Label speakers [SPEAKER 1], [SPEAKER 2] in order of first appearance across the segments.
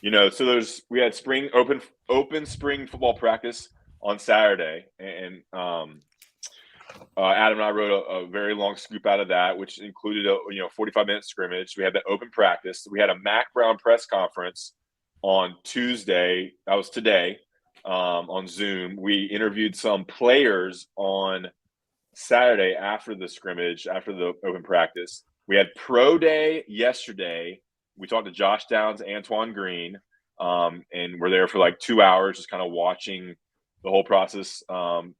[SPEAKER 1] So we had open spring football practice on Saturday, and Adam and I wrote a very long scoop out of that, which included a 45-minute scrimmage. We had that open practice. We had a Mac Brown press conference on Tuesday. That was today, on Zoom. We interviewed some players on Saturday after the scrimmage, after the open practice. We had pro day yesterday. We talked to Josh Downs, Antoine Green, and we're there for like 2 hours, just kind of watching the whole process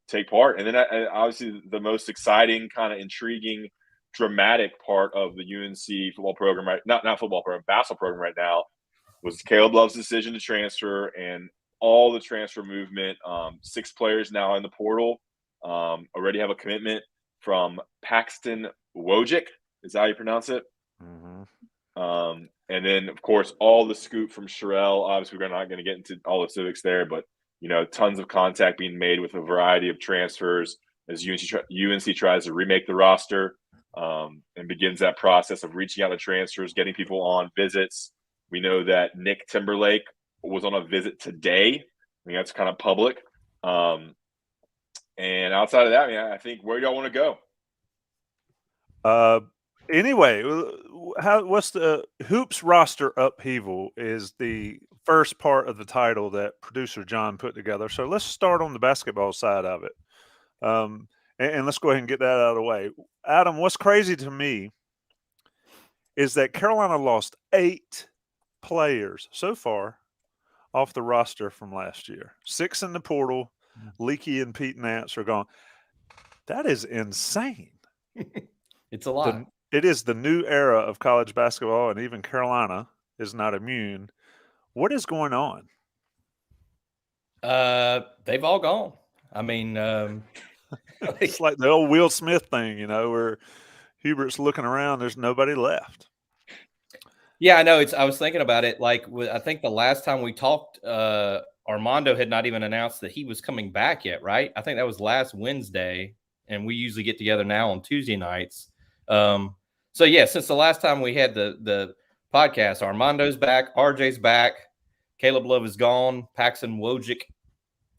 [SPEAKER 1] take part. And then obviously the most exciting, kind of intriguing, dramatic part of the UNC football program, right? Not football program, basketball program right now, was Caleb Love's decision to transfer and all the transfer movement. 6 players now in the portal. Already have a commitment from Paxton Wojcik. Is that how you pronounce it?
[SPEAKER 2] Mm-hmm.
[SPEAKER 1] And then, of course, all the scoop from Sherelle. Obviously, we're not going to get into all the civics there, but tons of contact being made with a variety of transfers as UNC tries to remake the roster, and begins that process of reaching out to transfers, getting people on visits. We know that Nick Timberlake was on a visit today. I think that's kind of public. And outside of that, I think, where do y'all want to
[SPEAKER 2] go? Anyway, what's the Hoops roster upheaval is the first part of the title that producer John put together. So let's start on the basketball side of it. And let's go ahead and get that out of the way. Adam, what's crazy to me is that Carolina lost 8 players so far off the roster from last year. 6 in the portal. Leaky and Pete Nance are gone. That is insane.
[SPEAKER 3] It's a lot.
[SPEAKER 2] It is the new era of college basketball, and even Carolina is not immune. What is going on?
[SPEAKER 3] They've all gone. I mean,
[SPEAKER 2] it's like the old Will Smith thing, where Hubert's looking around, there's nobody left.
[SPEAKER 3] Yeah, I know. I was thinking about it. Like, I think the last time we talked, Armando had not even announced that he was coming back yet, right? I think that was last Wednesday, and we usually get together now on Tuesday nights. So yeah, since the last time we had the podcast, Armando's back, RJ's back, Caleb Love is gone, Paxton Wojcik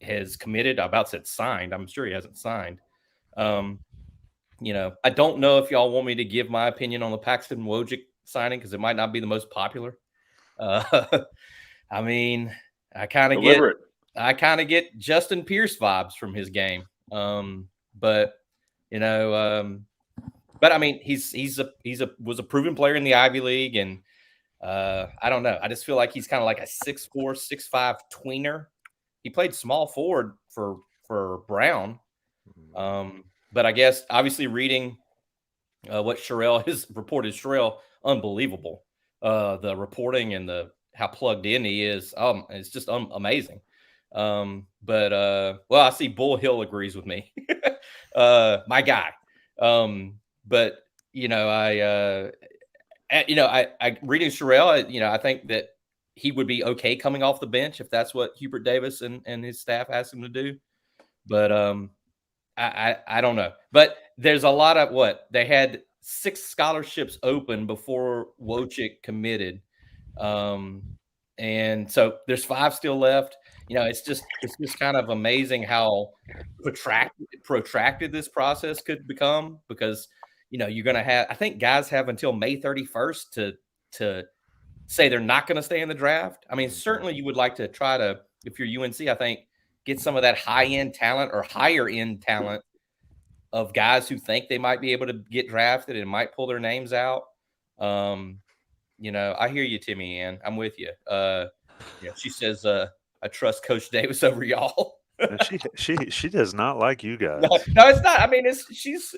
[SPEAKER 3] has committed. I about said signed. I'm sure he hasn't signed. I don't know if y'all want me to give my opinion on the Paxton Wojcik signing because it might not be the most popular. I mean, I kind of get Justin Pierce vibes from his game. But I mean, was a proven player in the Ivy League, and I don't know. I just feel like he's kind of like a 6'4", 6'5" tweener. He played small forward for Brown, but I guess obviously reading what Sherelle has reported, Sherelle, unbelievable. The reporting and how plugged in he is, it's just amazing. But I see Bull Hill agrees with me, my guy. But I reading Sherelle, I think that he would be okay coming off the bench if that's what Hubert Davis and his staff asked him to do. But I don't know. But there's a lot of they had 6 scholarships open before Wojcik committed. And so there's 5 still left. It's just kind of amazing how protracted this process could become, because you're going to have, I think guys have until May 31st to say they're not going to stay in the draft. I mean, certainly you would like to try to, if you're UNC, I think, get some of that high-end talent or higher-end talent of guys who think they might be able to get drafted and might pull their names out. I hear you, Timmy Ann. I'm with you. She says, I trust Coach Davis over y'all.
[SPEAKER 2] she does not like you guys.
[SPEAKER 3] No, it's not. I mean, she's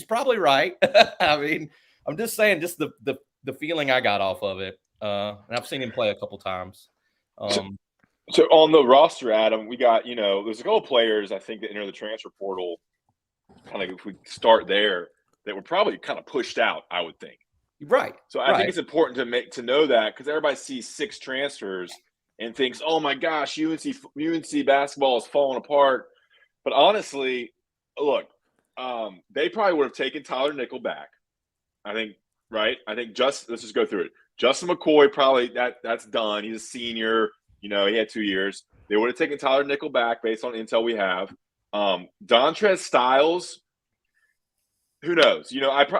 [SPEAKER 3] probably right. I mean, I'm just saying, just the feeling I got off of it. And I've seen him play a couple times.
[SPEAKER 1] So on the roster, Adam, we got, there's a couple of players I think that enter the transfer portal. Kind of, if we start there, that were probably kind of pushed out, I would think.
[SPEAKER 3] Right.
[SPEAKER 1] So I think it's important to know that, because everybody sees 6 transfers and thinks, oh my gosh, UNC basketball is falling apart. But honestly, look, they probably would have taken Tyler Nickel back. I think, right? I think let's just go through it. Justin McCoy, probably that's done. He's a senior. He had 2 years. They would have taken Tyler Nickel back based on intel we have. Dontrez Styles, who knows?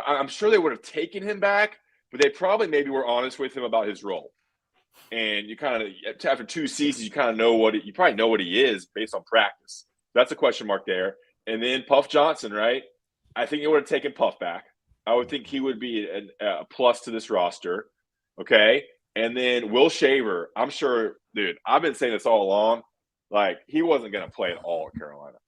[SPEAKER 1] I'm sure they would have taken him back, but they probably maybe were honest with him about his role. And you kind of, after 2 seasons, you kind of know you probably know what he is based on practice. That's a question mark there. And then Puff Johnson, right? I think they would have taken Puff back. I would think he would be a plus to this roster. Okay. And then Will Shaver, I'm sure, dude, I've been saying this all along. Like, he wasn't going to play at all at Carolina.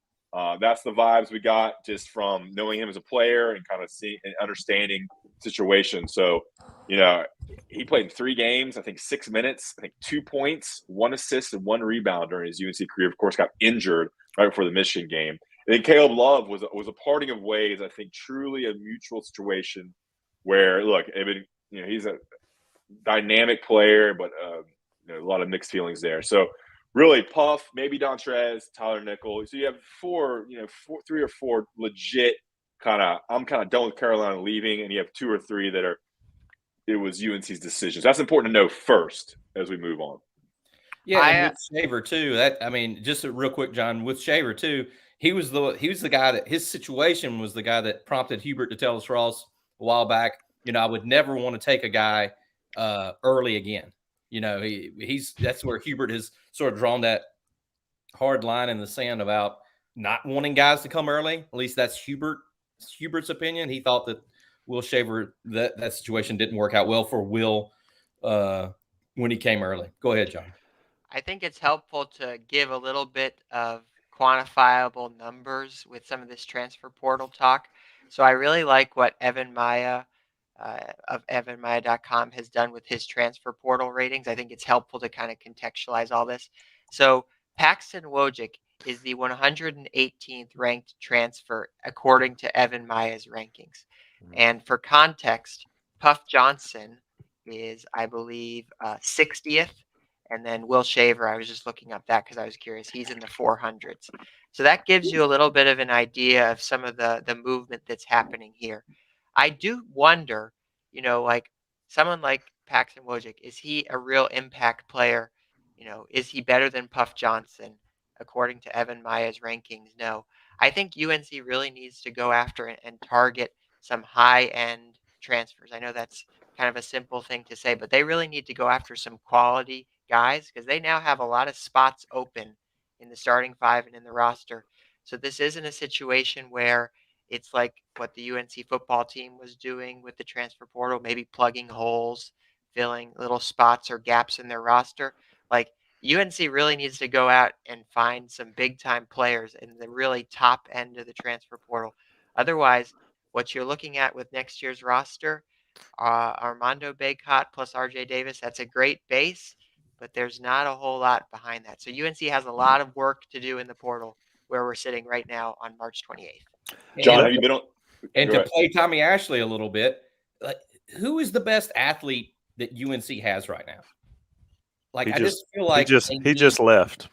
[SPEAKER 1] That's the vibes we got just from knowing him as a player and kind of seeing and understanding situation. So, he played in 3 games, I think 6 minutes, I think 2 points, 1 assist, and 1 rebound during his UNC career. Of course, got injured right before the Michigan game. And then Caleb Love was a parting of ways, I think, truly a mutual situation where, look, he's a dynamic player, but a lot of mixed feelings there. So, really, Puff, maybe Dontrez, Tyler Nickel. So you have 3 or 4 legit I'm kind of done with Carolina leaving, and you have 2 or 3 that it was UNC's decisions. That's important to know first as we move on.
[SPEAKER 3] Yeah, and with Shaver too. Just a real quick, John. With Shaver too, he was the guy that his situation was the guy that prompted Hubert to tell us Ross a while back. I would never want to take a guy early again. That's where Hubert has sort of drawn that hard line in the sand about not wanting guys to come early. At least that's Hubert's opinion. He thought that Will Shaver, that situation didn't work out well for Will when he came early. Go ahead, John.
[SPEAKER 4] I think it's helpful to give a little bit of quantifiable numbers with some of this transfer portal talk. So I really like what Evan Maya of evanmaya.com has done with his transfer portal ratings. I think it's helpful to kind of contextualize all this. So Paxton Wojcik is the 118th ranked transfer according to Evan Maya's rankings. And for context, Puff Johnson is, I believe, 60th. And then Will Shaver, I was just looking up that because I was curious. He's in the 400s. So that gives you a little bit of an idea of some of the movement that's happening here. I do wonder, like someone like Paxton Wojcik, is he a real impact player? Is he better than Puff Johnson according to Evan Maya's rankings? No. I think UNC really needs to go after and target some high-end transfers. I know that's kind of a simple thing to say, but they really need to go after some quality guys because they now have a lot of spots open in the starting 5 and in the roster. So this isn't a situation where it's like what the UNC football team was doing with the transfer portal, maybe plugging holes, filling little spots or gaps in their roster. Like UNC really needs to go out and find some big-time players in the really top end of the transfer portal. Otherwise, what you're looking at with next year's roster, Armando Bacot plus RJ Davis, that's a great base, but there's not a whole lot behind that. So UNC has a lot of work to do in the portal where we're sitting right now on March 28th.
[SPEAKER 1] John, have you been on?
[SPEAKER 3] And to play Tommy Ashely a little bit, who is the best athlete that UNC has right now? I just feel like
[SPEAKER 2] he just left.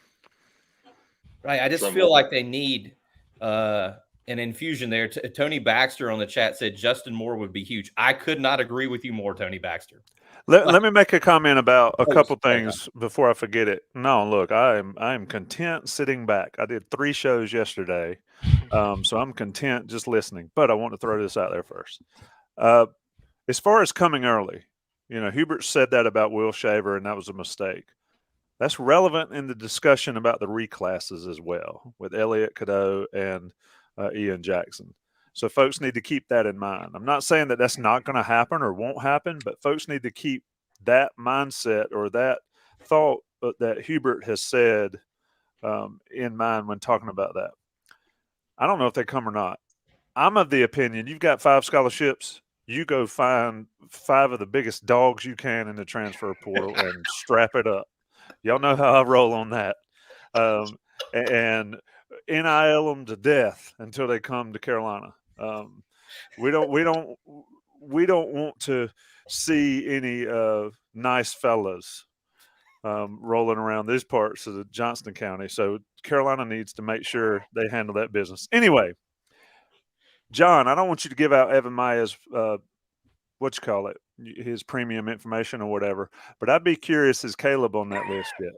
[SPEAKER 3] Right. I just feel like they need an infusion there. Tony Baxter on the chat said Justin Moore would be huge. I could not agree with you more, Tony Baxter.
[SPEAKER 2] Let me make a comment about a couple things before I forget it. No, look, I am content sitting back. I did 3 shows yesterday, so I'm content just listening. But I want to throw this out there first. As far as coming early, Hubert said that about Will Shaver, and that was a mistake. That's relevant in the discussion about the reclasses as well, with Elliott Cadeau and Ian Jackson. So folks need to keep that in mind. I'm not saying that that's not going to happen or won't happen, but folks need to keep that mindset or that thought that Hubert has said in mind when talking about that. I don't know if they come or not. I'm of the opinion you've got 5 scholarships. You go find 5 of the biggest dogs you can in the transfer portal and strap it up. Y'all know how I roll on that. And NIL them to death until they come to Carolina. We don't want to see any nice fellas rolling around these parts of the Johnston County. So Carolina needs to make sure they handle that business. Anyway, John, I don't want you to give out Evan Maya's his premium information or whatever. But I'd be curious, is Caleb on that list yet?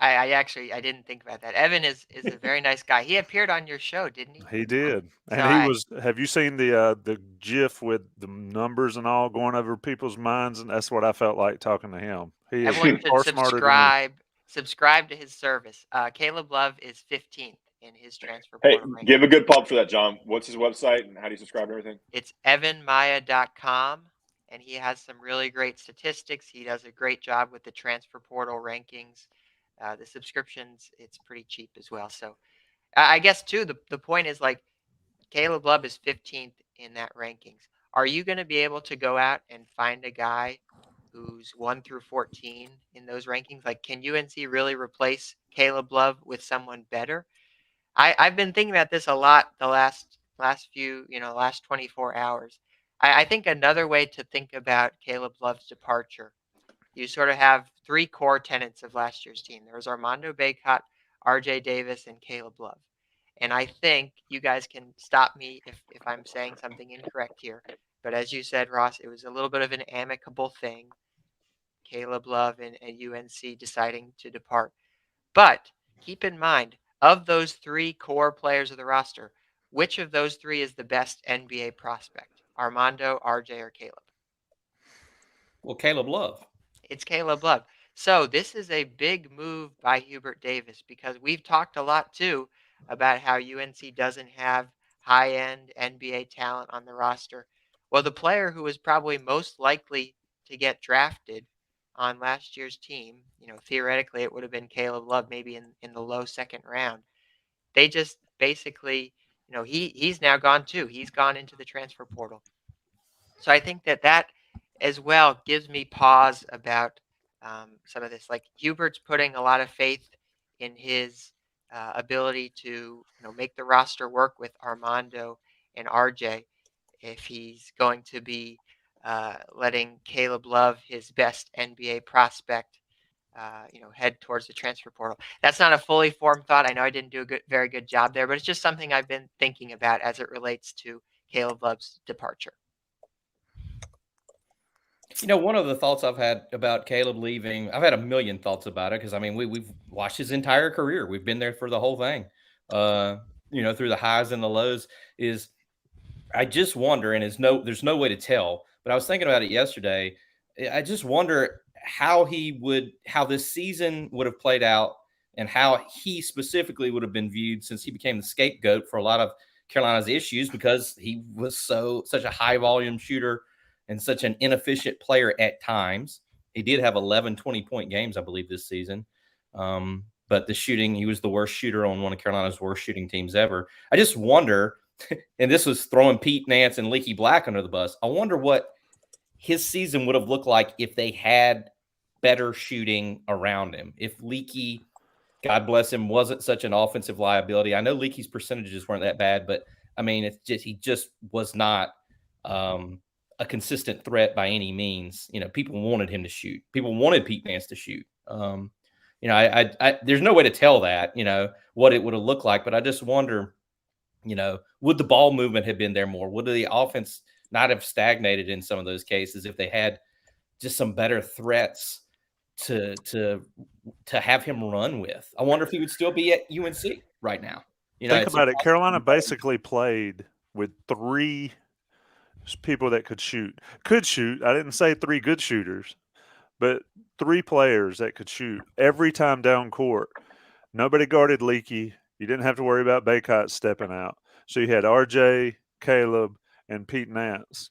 [SPEAKER 4] I actually I didn't think about that. Evan is a very nice guy. He appeared on your show, didn't he?
[SPEAKER 2] He did,
[SPEAKER 4] So
[SPEAKER 2] and he was. Have you seen the GIF with the numbers and all going over people's minds? And that's what I felt like talking to him. He is
[SPEAKER 4] everyone
[SPEAKER 2] far
[SPEAKER 4] should
[SPEAKER 2] smarter than me.
[SPEAKER 4] subscribe to his service. Caleb Love is 15th in his transfer
[SPEAKER 1] Hey,
[SPEAKER 4] portal ranking.
[SPEAKER 1] give a good pump for that, John. What's his website and how do you subscribe to everything?
[SPEAKER 4] It's evanmaya.com, and he has some really great statistics. He does a great job with the transfer portal rankings. The subscriptions, it's pretty cheap as well. So I guess, too, the point is, like, Caleb Love is 15th in that rankings. Are you going to be able to go out and find a guy who's 1 through 14 in those rankings? Like, can UNC really replace Caleb Love with someone better? I've been thinking about this a lot the last few, last 24 hours. I think another way to think about Caleb Love's departure, you sort of have three core tenets of last year's team. There was Armando Bacot, RJ Davis, and Caleb Love. And I think you guys can stop me if I'm saying something incorrect here. But as you said, Ross, it was a little bit of an amicable thing. Caleb Love and UNC deciding to depart. But keep in mind, of those three core players of the roster, which of those three is the best NBA prospect? Armando, RJ, or Caleb?
[SPEAKER 3] Well, Caleb Love.
[SPEAKER 4] It's Caleb Love. So this is a big move by Hubert Davis because we've talked a lot, too, about how UNC doesn't have high-end NBA talent on the roster. Well, the player who was probably most likely to get drafted on last year's team, theoretically it would have been Caleb Love, maybe in the low second round. They just basically, he's now gone too. He's gone into the transfer portal. So I think that as well gives me pause about some of this. Like, Hubert's putting a lot of faith in his ability to make the roster work with Armando and RJ if he's going to be letting Caleb Love, his best NBA prospect, head towards the transfer portal. That's not a fully formed thought. I know I didn't do a very good job there, but it's just something I've been thinking about as it relates to Caleb Love's departure.
[SPEAKER 3] One of the thoughts I've had about Caleb leaving, I've had a million thoughts about it because, I mean, we've watched his entire career. We've been there for the whole thing, through the highs and the lows. Is I just wonder, and there's no way to tell, but I was thinking about it yesterday. I just wonder how this season would have played out and how he specifically would have been viewed since he became the scapegoat for a lot of Carolina's issues because he was such a high volume shooter and such an inefficient player at times. He did have 11 20-point games, I believe, this season. But the shooting, he was the worst shooter on one of Carolina's worst shooting teams ever. I just wonder, and this was throwing Pete Nance and Leaky Black under the bus, I wonder what his season would have looked like if they had better shooting around him. If Leaky, God bless him, wasn't such an offensive liability. I know Leaky's percentages weren't that bad, but, I mean, he just was not a consistent threat by any means. People wanted him to shoot. People wanted Pete Nance to shoot. There's no way to tell that, what it would have looked like, but I just wonder, would the ball movement have been there more? Would the offense not have stagnated in some of those cases if they had just some better threats to have him run with? I wonder if he would still be at UNC right now.
[SPEAKER 2] Think about it. Carolina basically played with three people that could shoot. I didn't say three good shooters, but three players that could shoot every time down court. Nobody guarded Leaky. You didn't have to worry about Bacot stepping out. So you had RJ, Caleb, and Pete Nance.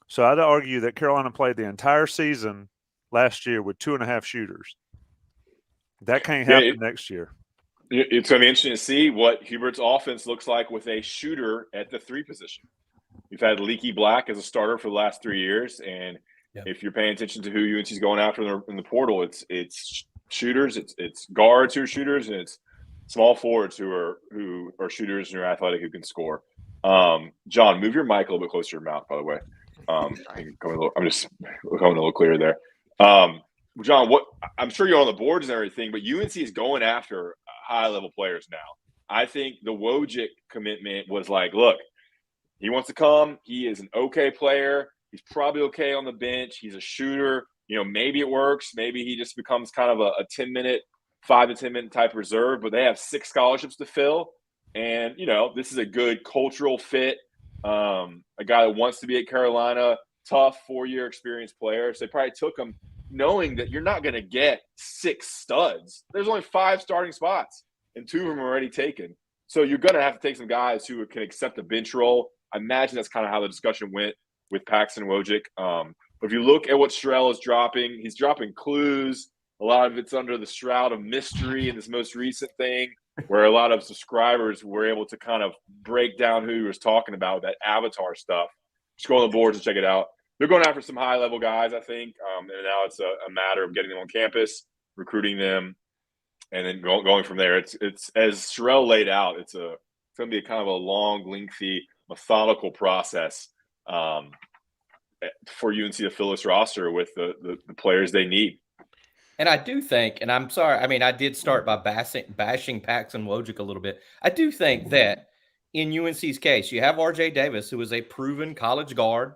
[SPEAKER 2] So I'd argue that Carolina played the entire season last year with 2.5 shooters. That can't happen next year.
[SPEAKER 1] It's going to be interesting to see what Hubert's offense looks like with a shooter at the three position. We've had Leaky Black as a starter for the last 3 years, and if you're paying attention to who UNC's going after in the portal, it's shooters, it's guards who are shooters, and it's small forwards who are shooters and are athletic who can score. John, move your mic a little bit closer to your mouth, by the way. I'm just going a little clearer there. John, I'm sure you're on the boards and everything, but UNC is going after high-level players now. I think the Wojcik commitment was like, look, he wants to come. He is an okay player. He's probably okay on the bench. He's a shooter. Maybe it works. Maybe he just becomes kind of a 10-minute, 5 to 10-minute type reserve, but they have 6 scholarships to fill. And, this is a good cultural fit. A guy that wants to be at Carolina, tough 4-year experienced player. So they probably took him knowing that you're not going to get 6 studs. There's only 5 starting spots, and 2 of them are already taken. So you're going to have to take some guys who can accept a bench role. I imagine that's kind of how the discussion went with Paxton Wojcik. But if you look at what Sherrell is dropping, he's dropping clues. A lot of it's under the shroud of mystery in this most recent thing, where a lot of subscribers were able to kind of break down who he was talking about, that avatar stuff. Just go on the boards and check it out. They're going after some high-level guys, I think, and now it's a matter of getting them on campus, recruiting them, and then going from there. It's as Sherrell laid out, it's going to be a kind of a long, lengthy, methodical process for UNC to fill this roster with the players they need.
[SPEAKER 3] And I do think, and I'm sorry, I mean, I did start by bashing Paxton Wojcik a little bit. I do think that in UNC's case, you have R.J. Davis, who is a proven college guard,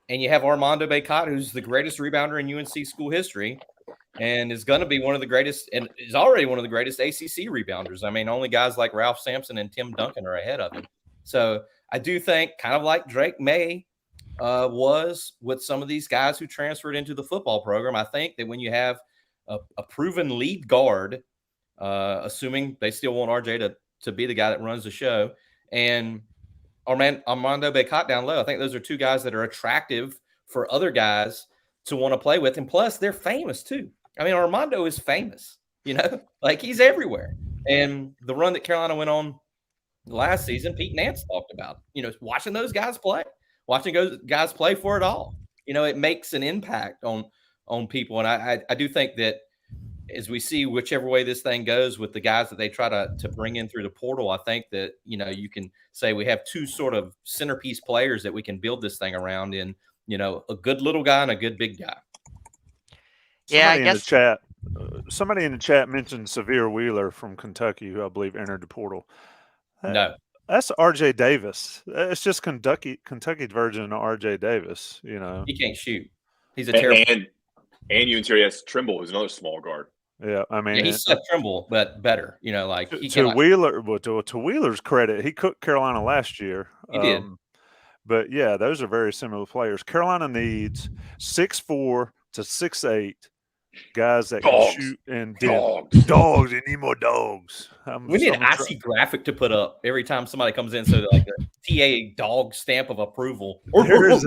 [SPEAKER 3] and you have Armando Bacot, who's the greatest rebounder in UNC school history and is going to be one of the greatest, and is already one of the greatest ACC rebounders. I mean, only guys like Ralph Sampson and Tim Duncan are ahead of him. So I do think, kind of like Drake May was with some of these guys who transferred into the football program, I think that when you have a proven lead guard, assuming they still want RJ to be the guy that runs the show, and Armando Bacot down low, I think those are 2 guys that are attractive for other guys to want to play with. And plus, they're famous too. I mean, Armando is famous, like he's everywhere. And the run that Carolina went on last season, Pete Nance talked about, watching those guys play, watching those guys play for it all. It makes an impact on people. And I do think that as we see whichever way this thing goes with the guys that they try to bring in through the portal, I think that, you can say we have 2 sort of centerpiece players that we can build this thing around in, a good little guy and a good big guy.
[SPEAKER 4] Yeah,
[SPEAKER 2] Somebody in the chat, somebody in the chat mentioned Severe Wheeler from Kentucky, who I believe entered the portal.
[SPEAKER 3] No.
[SPEAKER 2] That's R.J. Davis. It's just Kentucky version of R.J. Davis,
[SPEAKER 3] He can't shoot. He's a terrible.
[SPEAKER 1] And UNC has Trimble, who's another small guard.
[SPEAKER 2] Yeah, I mean,
[SPEAKER 3] he's Seth Trimble, but better. Like
[SPEAKER 2] to Wheeler's credit, he cooked Carolina last year.
[SPEAKER 3] He did.
[SPEAKER 2] But yeah, those are very similar players. Carolina needs 6'4" to 6'8" guys that can shoot and dogs. They need more dogs.
[SPEAKER 3] We need an IC graphic to put up every time somebody comes in, so like the TA dog stamp of approval.
[SPEAKER 2] There's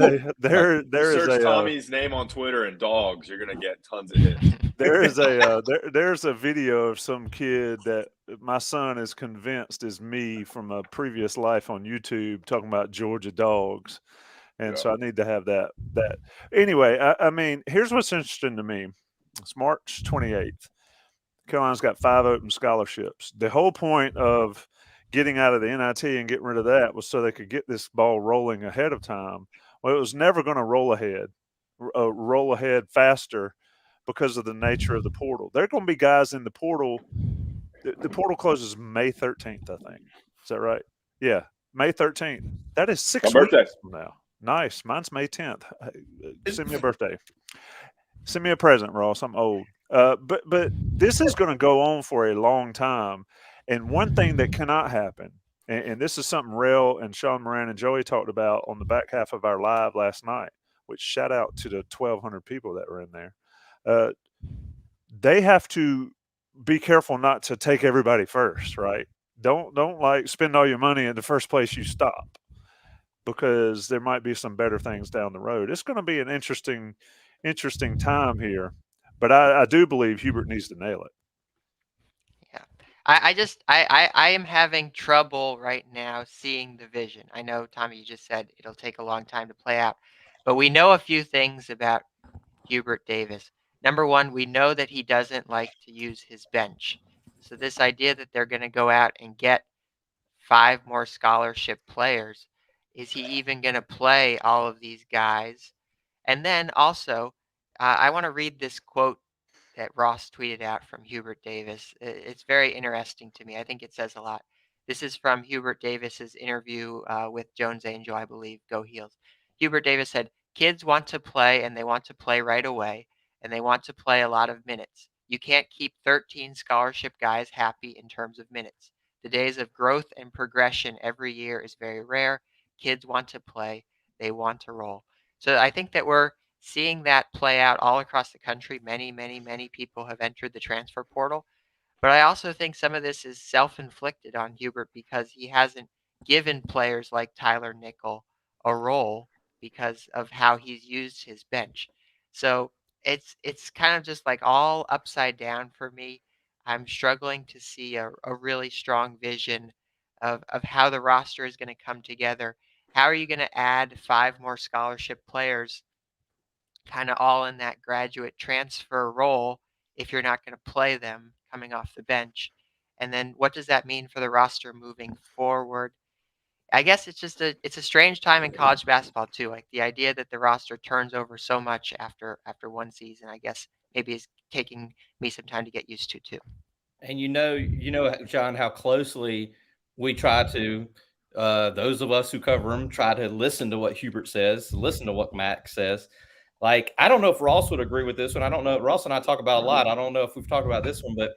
[SPEAKER 1] Tommy's name on Twitter and dogs. You're gonna get tons of hits.
[SPEAKER 2] There's a video of some kid that my son is convinced is me from a previous life on YouTube talking about Georgia dogs, and so I need to have that. Anyway, I mean, here's what's interesting to me. It's March 28th. Carolina's got 5 open scholarships. The whole point of getting out of the NIT and getting rid of that was so they could get this ball rolling ahead of time. Well, it was never going to roll ahead faster because of the nature of the portal. There are going to be guys in the portal. The portal closes May 13th, I think. Is that right? Yeah, May 13th. That is 6 weeks from now. Nice. Mine's May 10th. Send me a birthday. Send me a present, Ross. I'm old. But this is going to go on for a long time. And one thing that cannot happen, and this is something Rel and Sean Moran and Joey talked about on the back half of our live last night, which shout out to the 1,200 people that were in there. They have to be careful not to take everybody first, right? Don't like spend all your money in the first place you stop, because there might be some better things down the road. It's going to be an interesting time here, but I do believe Hubert needs to nail it.
[SPEAKER 4] Yeah, I am having trouble right now seeing the vision. I know, Tommy, you just said it'll take a long time to play out, but we know a few things about Hubert Davis. Number one, we know that he doesn't like to use his bench. So this idea that they're going to go out and get 5 more scholarship players, is he even going to play all of these guys? And then also, I want to read this quote that Ross tweeted out from Hubert Davis. It's very interesting to me. I think it says a lot. This is from Hubert Davis's interview with Jones Angel, I believe, Go Heels. Hubert Davis said, kids want to play, and they want to play right away, and they want to play a lot of minutes. You can't keep 13 scholarship guys happy in terms of minutes. The days of growth and progression every year is very rare. Kids want to play. They want to roll. So I think that we're seeing that play out all across the country. Many, many, many people have entered the transfer portal. But I also think some of this is self-inflicted on Hubert because he hasn't given players like Tyler Nickel a role because of how he's used his bench. So it's kind of just like all upside down for me. I'm struggling to see a really strong vision of how the roster is going to come together. How are you going to add 5 more scholarship players kind of all in that graduate transfer role if you're not going to play them coming off the bench? And then what does that mean for the roster moving forward? I guess it's a strange time in college basketball too. Like the idea that the roster turns over so much after one season, I guess maybe is taking me some time to get used to too.
[SPEAKER 3] And John, how closely we try to, those of us who cover him, try to listen to what Hubert says, listen to what Max says. Like, I don't know if Ross would agree with this one. I don't know. Ross and I talk about a lot. I don't know if we've talked about this one, but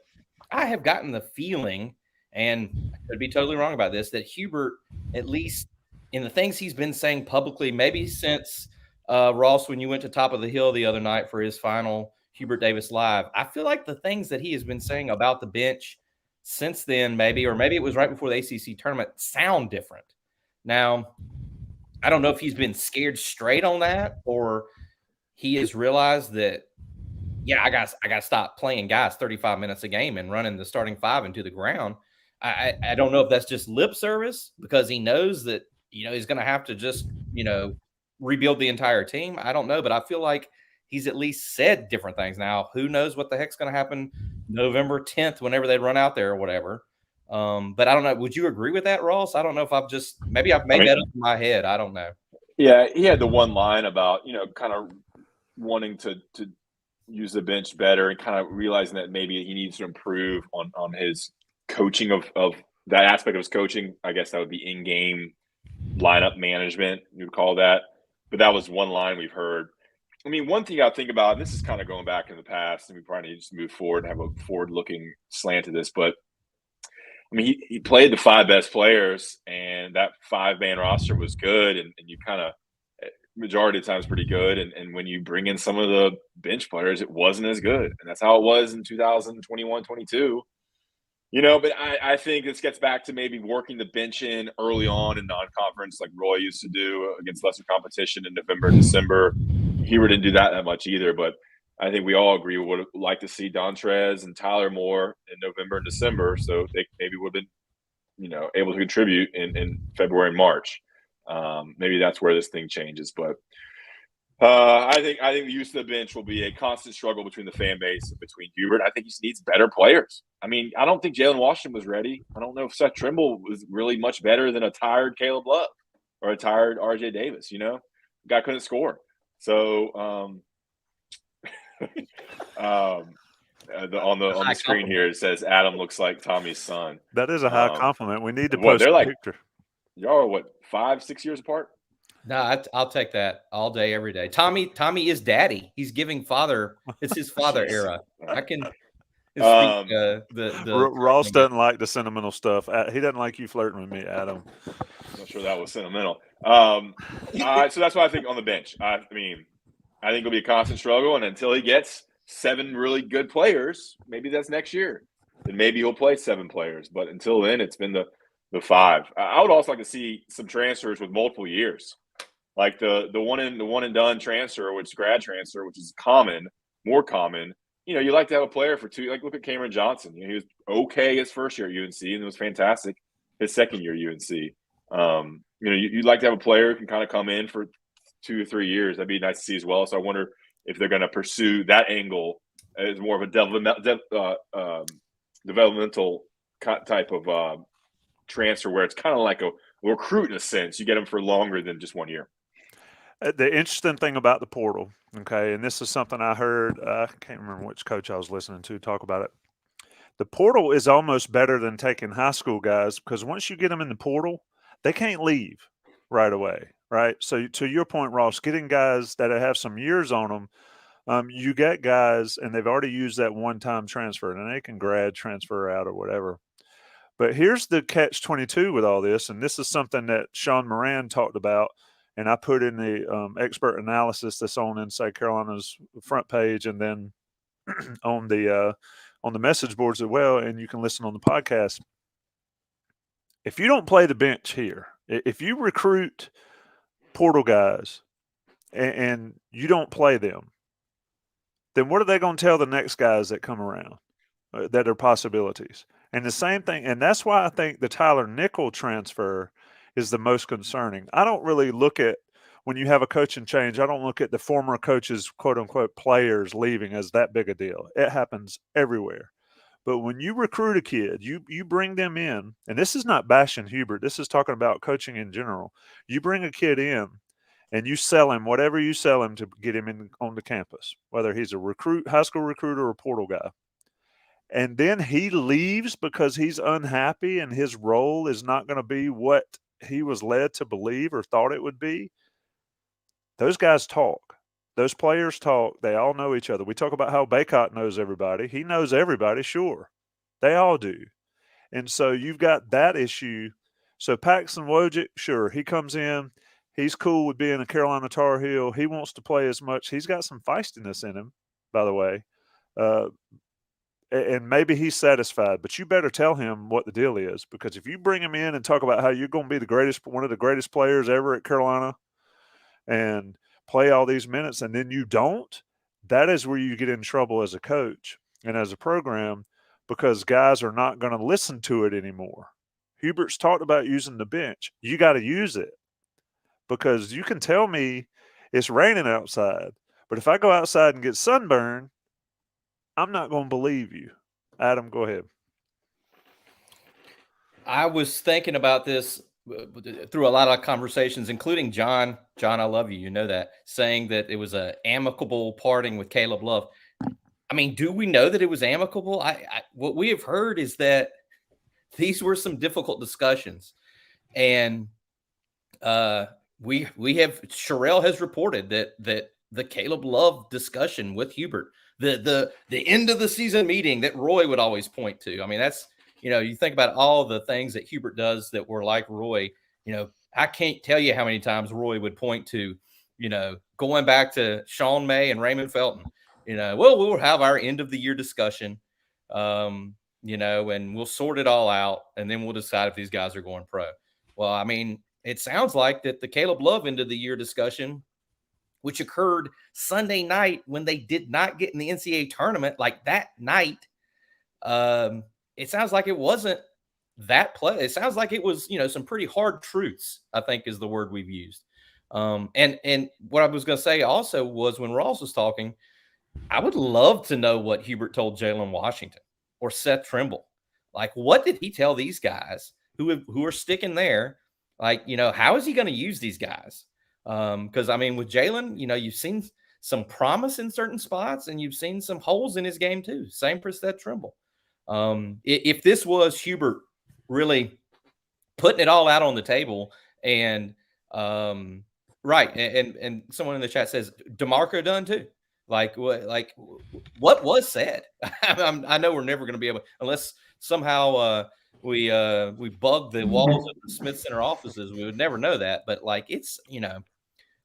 [SPEAKER 3] I have gotten the feeling, and I could be totally wrong about this, that Hubert, at least in the things he's been saying publicly, maybe since Ross, when you went to Top of the Hill the other night for his final Hubert Davis Live, I feel like the things that he has been saying about the bench since then, maybe it was right before the ACC tournament, sound different. Now, I don't know if he's been scared straight on that, or he has realized that, yeah, I got to stop playing guys 35 minutes a game and running the starting 5 into the ground. I don't know if that's just lip service because he knows that, he's going to have to just, rebuild the entire team. I don't know, but I feel like he's at least said different things. Now, who knows what the heck's going to happen November 10th, whenever they run out there or whatever. But I don't know. Would you agree with that, Ross? I don't know if I've made that up in my head. I don't know.
[SPEAKER 1] Yeah, he had the one line about, kind of wanting to use the bench better and kind of realizing that maybe he needs to improve on his coaching of that aspect of his coaching. I guess that would be in-game lineup management, you would call that. But that was one line we've heard. I mean, one thing I think about, and this is kind of going back in the past, and we probably need to just move forward and have a forward-looking slant to this, but I mean, he played the 5 best players, and that 5-man roster was good, and you kind of majority of the time is pretty good. And when you bring in some of the bench players, it wasn't as good. And that's how it was in 2021, 22. But I think this gets back to maybe working the bench in early on in non-conference like Roy used to do against lesser competition in November and December. Hubert didn't do that much either, but I think we all agree we would like to see Dontrez and Tyler more in November and December, so they maybe would have been, able to contribute in February and March. Maybe that's where this thing changes, but I think the use of the bench will be a constant struggle between the fan base and between Hubert. I think he just needs better players. I mean, I don't think Jalen Washington was ready. I don't know if Seth Trimble was really much better than a tired Caleb Love or a tired RJ Davis. The guy couldn't score. So on the screen here it says Adam looks like Tommy's son.
[SPEAKER 2] That is a high compliment. We need to
[SPEAKER 1] post
[SPEAKER 2] a picture.
[SPEAKER 1] Y'all are 5-6 years apart?
[SPEAKER 3] No, I'll take that all day, every day. Tommy is daddy. He's giving father. It's his father era. I can.
[SPEAKER 2] Ross doesn't like the sentimental stuff. He doesn't like you flirting with me, Adam.
[SPEAKER 1] I'm not sure that was sentimental. So that's what I think on the bench. I think it'll be a constant struggle, and until he gets 7 really good players, maybe that's next year. Then maybe he'll play 7 players. But until then, it's been the 5. I would also like to see some transfers with multiple years, like the one and done transfer, which is grad transfer, which is more common. You like to have a player for 2. Like look at Cameron Johnson. He was okay his first year at UNC, and it was fantastic his second year at UNC. You'd like to have a player who can kind of come in for 2 or 3 years. That'd be nice to see as well. So I wonder if they're going to pursue that angle as more of a developmental type of transfer, where it's kind of like a recruit in a sense. You get them for longer than just 1 year.
[SPEAKER 2] The interesting thing about the portal, okay, and this is something I heard, I can't remember which coach I was listening to talk about it. The portal is almost better than taking high school guys because once you get them in the portal, they can't leave right away. right? So to your point, Ross, getting guys that have some years on them, you get guys and they've already used that one-time transfer and they can grad transfer out or whatever. But here's the catch-22 with all this, and this is something that Sean Moran talked about, and I put in the expert analysis that's on Inside Carolina's front page and then on the message boards as well, and you can listen on the podcast. If you don't play the bench here, if you recruit portal guys and you don't play them, then what are they going to tell the next guys that come around that are possibilities? And the same thing, and that's why I think the Tyler Nickel transfer is the most concerning. I don't really look at, when you have a coaching change, I don't look at the former coaches, quote unquote, players leaving as that big a deal. It happens everywhere. But when you recruit a kid, you bring them in, and this is not bashing Hubert. This is talking about coaching in general. You bring a kid in, and you sell him whatever you sell him to get him in on the campus, whether he's a recruit, high school recruiter, or a portal guy. And then he leaves because he's unhappy and his role is not going to be what he was led to believe or thought it would be. Those guys talk. Those players talk. They all know each other. We talk about how Baycott knows everybody. He knows everybody, sure. They all do. And so you've got that issue. So Paxton Wojcik, sure, he comes in. He's cool with being a Carolina Tar Heel. He wants to play as much. He's got some feistiness in him, by the way. And maybe he's satisfied, but you better tell him what the deal is, because if you bring him in and talk about how you're going to be one of the greatest players ever at Carolina and play all these minutes and then you don't, that is where you get in trouble as a coach and as a program, because guys are not going to listen to it anymore. Hubert's talked about using the bench. You got to use it, because you can tell me it's raining outside, but if I go outside and get sunburned, I'm not going to believe you. Adam, go ahead.
[SPEAKER 3] I was thinking about this through a lot of conversations, including John. John, I love you. You know that. Saying that it was an amicable parting with Caleb Love. I mean, do we know that it was amicable? What we have heard is that these were some difficult discussions. And we have, Sherelle has reported that the Caleb Love discussion with Hubert, the end of the season meeting that Roy would always point to. I mean, that's, you think about all the things that Hubert does that were like Roy. I can't tell you how many times Roy would point to, going back to Sean May and Raymond Felton, we'll have our end of the year discussion, and we'll sort it all out, and then we'll decide if these guys are going pro. Well, I mean, it sounds like that the Caleb Love end of the year discussion, which occurred Sunday night when they did not get in the NCAA tournament, like that night, it sounds like it wasn't that play. It sounds like it was, some pretty hard truths, I think is the word we've used. And what I was going to say also was, when Ross was talking, I would love to know what Hubert told Jalen Washington or Seth Trimble. Like, what did he tell these guys who are sticking there? Like, how is he going to use these guys? Because, I mean, with Jalen, you've seen some promise in certain spots and you've seen some holes in his game too. Same for Seth Trimble. If this was Hubert really putting it all out on the table and right. And someone in the chat says DeMarco done too. Like what was said? I know we're never going to be able, unless somehow we bug the walls of the Smith Center offices, we would never know that. But like, it's,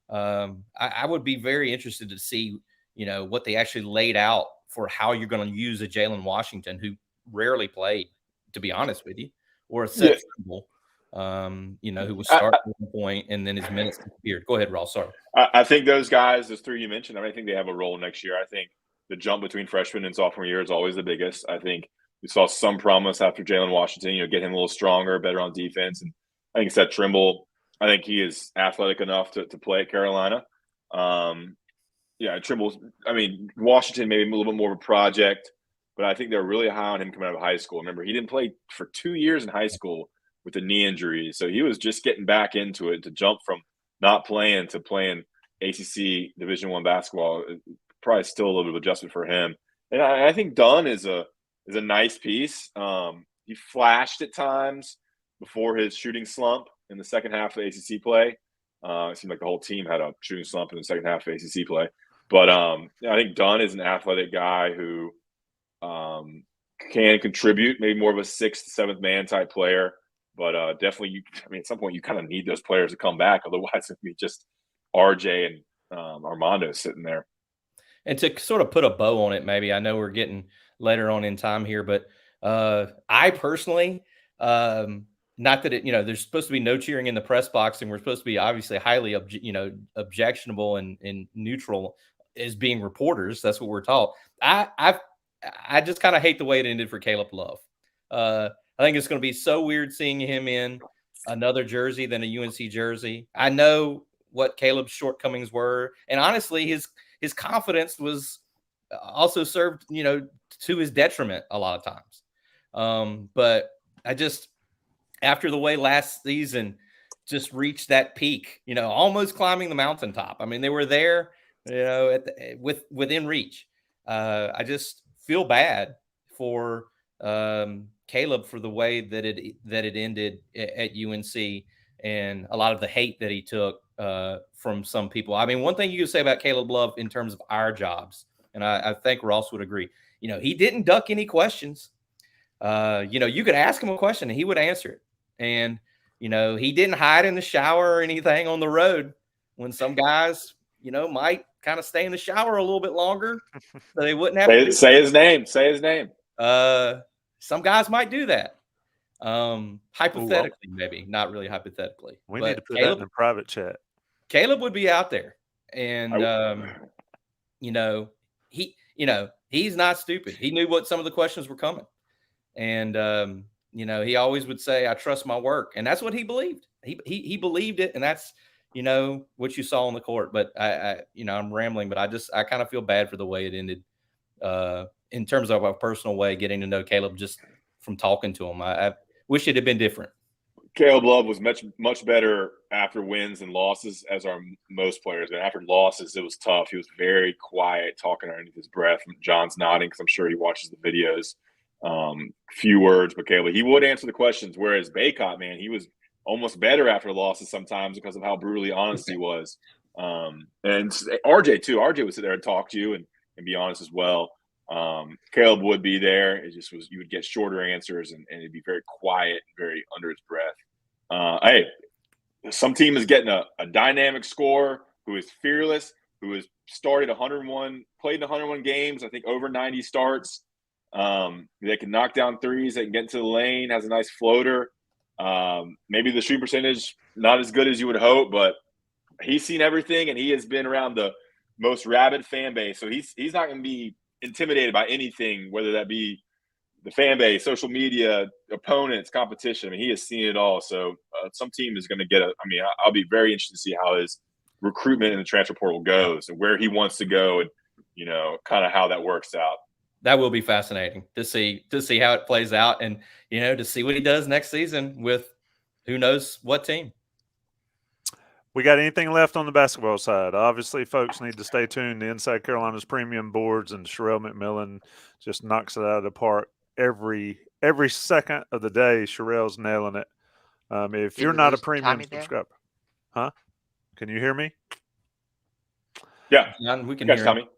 [SPEAKER 3] I would be very interested to see, what they actually laid out for how you're going to use a Jalen Washington, who rarely played, to be honest with you, or a Seth Trimble, who was starting at one point and then his minutes disappeared. Go ahead, Ross. Sorry.
[SPEAKER 1] I think those guys, those three you mentioned, I think they have a role next year. I think the jump between freshman and sophomore year is always the biggest. I think we saw some promise after Jalen Washington, get him a little stronger, better on defense. And I think Seth Trimble, I think he is athletic enough to play at Carolina. Trimble's, Washington maybe a little bit more of a project, but I think they're really high on him coming out of high school. Remember, he didn't play for 2 years in high school with a knee injury. So he was just getting back into it. To jump from not playing to playing ACC Division I basketball, probably still a little bit of adjustment for him. And I think Dunn is a nice piece. He flashed at times before his shooting slump in the second half of the ACC play. It seemed like the whole team had a shooting slump in the second half of ACC play. But I think Dunn is an athletic guy who can contribute, maybe more of a 6th, 7th man type player. But definitely, at some point, you kind of need those players to come back. Otherwise, it'd be just RJ and Armando sitting there.
[SPEAKER 3] And to sort of put a bow on it, maybe, I know we're getting later on in time here, but I personally, not that there's supposed to be no cheering in the press box, and we're supposed to be obviously highly, objectionable and neutral as being reporters. That's what we're taught. I just kind of hate the way it ended for Caleb Love. I think it's going to be so weird seeing him in another jersey than a UNC jersey. I know what Caleb's shortcomings were, and honestly, his confidence was also served, to his detriment a lot of times. But I just, after the way last season just reached that peak, almost climbing the mountaintop. I mean, they were there, within reach. I just feel bad for Caleb for the way that it ended at UNC, and a lot of the hate that he took from some people. I mean, one thing you could say about Caleb Love in terms of our jobs, and I think Ross would agree, he didn't duck any questions. You could ask him a question and he would answer it. And, he didn't hide in the shower or anything on the road when some guys, might kind of stay in the shower a little bit longer so they wouldn't have to
[SPEAKER 1] say his name. Say his name.
[SPEAKER 3] Some guys might do that. Hypothetically, maybe not really hypothetically.
[SPEAKER 2] We need to put that in a private chat.
[SPEAKER 3] Caleb would be out there, and he's not stupid. He knew what some of the questions were coming, and he always would say, "I trust my work," and that's what he believed. He believed it, and that's what you saw on the court. But I'm rambling, but I kind of feel bad for the way it ended. In terms of a personal way, getting to know Caleb just from talking to him, I wish it had been different.
[SPEAKER 1] Caleb Love was much better after wins and losses, as are most players. And after losses, it was tough. He was very quiet, talking underneath his breath. John's nodding because I'm sure he watches the videos. Few words, but Caleb, he would answer the questions. Whereas Baycott, man, he was almost better after losses sometimes because of how brutally honest he was. And RJ too. RJ would sit there and talk to you and be honest as well. Caleb would be there. It just was, you would get shorter answers and it'd be very quiet, very under his breath. Hey, some team is getting a dynamic scorer who is fearless, who has started 101, played 101 games, I think over 90 starts. They can knock down threes, they can get into the lane, has a nice floater. Maybe the shooting percentage not as good as you would hope, but he's seen everything and he has been around the most rabid fan base. So he's not going to be intimidated by anything, whether that be the fan base, social media, opponents, competition. I mean, he has seen it all. So some team is going to get I'll be very interested to see how his recruitment in the transfer portal goes and where he wants to go and, kind of how that works out.
[SPEAKER 3] That will be fascinating to see how it plays out and, to see what he does next season with who knows what team.
[SPEAKER 2] We got anything left on the basketball side? Obviously, folks need to stay tuned to Inside Carolina's premium boards, and Sherelle McMillan just knocks it out of the park every second of the day. Sherelle's nailing it. If you're not a premium subscriber, huh? Can you hear me?
[SPEAKER 1] Yeah,
[SPEAKER 3] John, we can
[SPEAKER 1] hear
[SPEAKER 3] Tommy.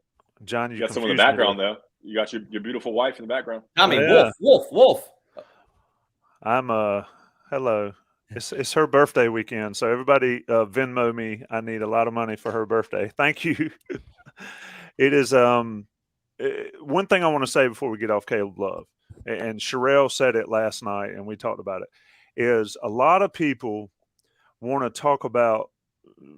[SPEAKER 2] John,
[SPEAKER 1] you got someone in the background though. You got your beautiful wife in the background.
[SPEAKER 3] Tommy, yeah. Wolf.
[SPEAKER 2] I'm hello. It's her birthday weekend, so everybody Venmo me. I need a lot of money for her birthday. Thank you. It is one thing I want to say before we get off Caleb Love, and Sherelle said it last night, and we talked about it, is a lot of people want to talk about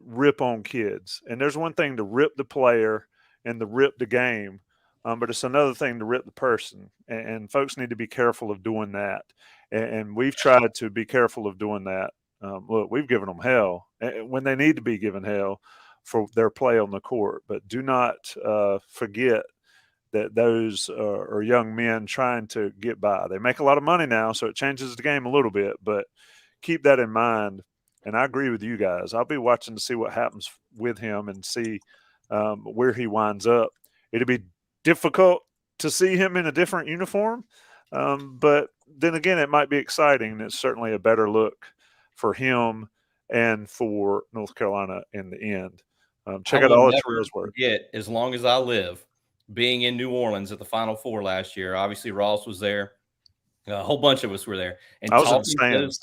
[SPEAKER 2] rip on kids, and there's one thing to rip the player and to rip the game, but it's another thing to rip the person, and folks need to be careful of doing that. And we've tried to be careful of doing that. Look, we've given them hell when they need to be given hell for their play on the court. But do not forget that those are young men trying to get by. They make a lot of money now, so it changes the game a little bit. But keep that in mind. And I agree with you guys. I'll be watching to see what happens with him and see where he winds up. It'll be difficult to see him in a different uniform. But then again, it might be exciting. It's certainly a better look for him and for North Carolina in the end. Check
[SPEAKER 3] I
[SPEAKER 2] out
[SPEAKER 3] will
[SPEAKER 2] all of
[SPEAKER 3] never
[SPEAKER 2] Terrell's work.
[SPEAKER 3] forget, as long as I live, being in New Orleans at the Final Four last year. Obviously, Ross was there. A whole bunch of us were there. And
[SPEAKER 2] I was in the stands.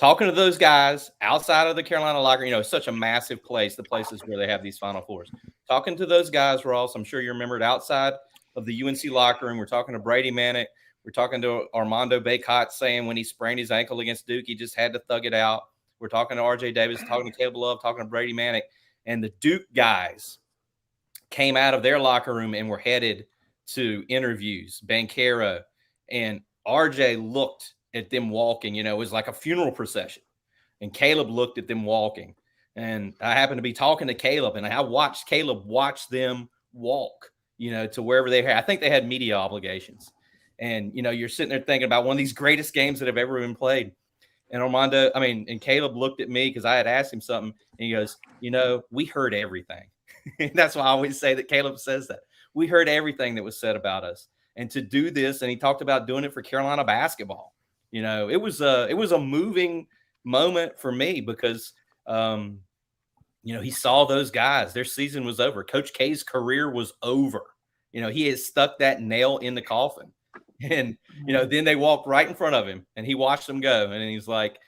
[SPEAKER 3] talking to those guys outside of the Carolina locker, it's such a massive place, the places where they have these Final Fours. Talking to those guys, Ross, I'm sure you remembered, outside of the UNC locker room, we're talking to Brady Manick. We're talking to Armando Bacot saying when he sprained his ankle against Duke, he just had to thug it out. We're talking to RJ Davis, talking to Caleb Love, talking to Brady Manick. And the Duke guys came out of their locker room and were headed to interviews. Banchero and RJ looked at them walking. It was like a funeral procession. And Caleb looked at them walking. And I happened to be talking to Caleb, and I watched Caleb watch them walk, to wherever they had. I think they had media obligations. And, you're sitting there thinking about one of these greatest games that have ever been played. And Caleb looked at me because I had asked him something, and he goes, we heard everything. That's why I always say that Caleb says that. We heard everything that was said about us. And to do this, and he talked about doing it for Carolina basketball. It was a moving moment for me because, he saw those guys. Their season was over. Coach K's career was over. He had stuck that nail in the coffin. And, then they walked right in front of him, and he watched them go. And he's like,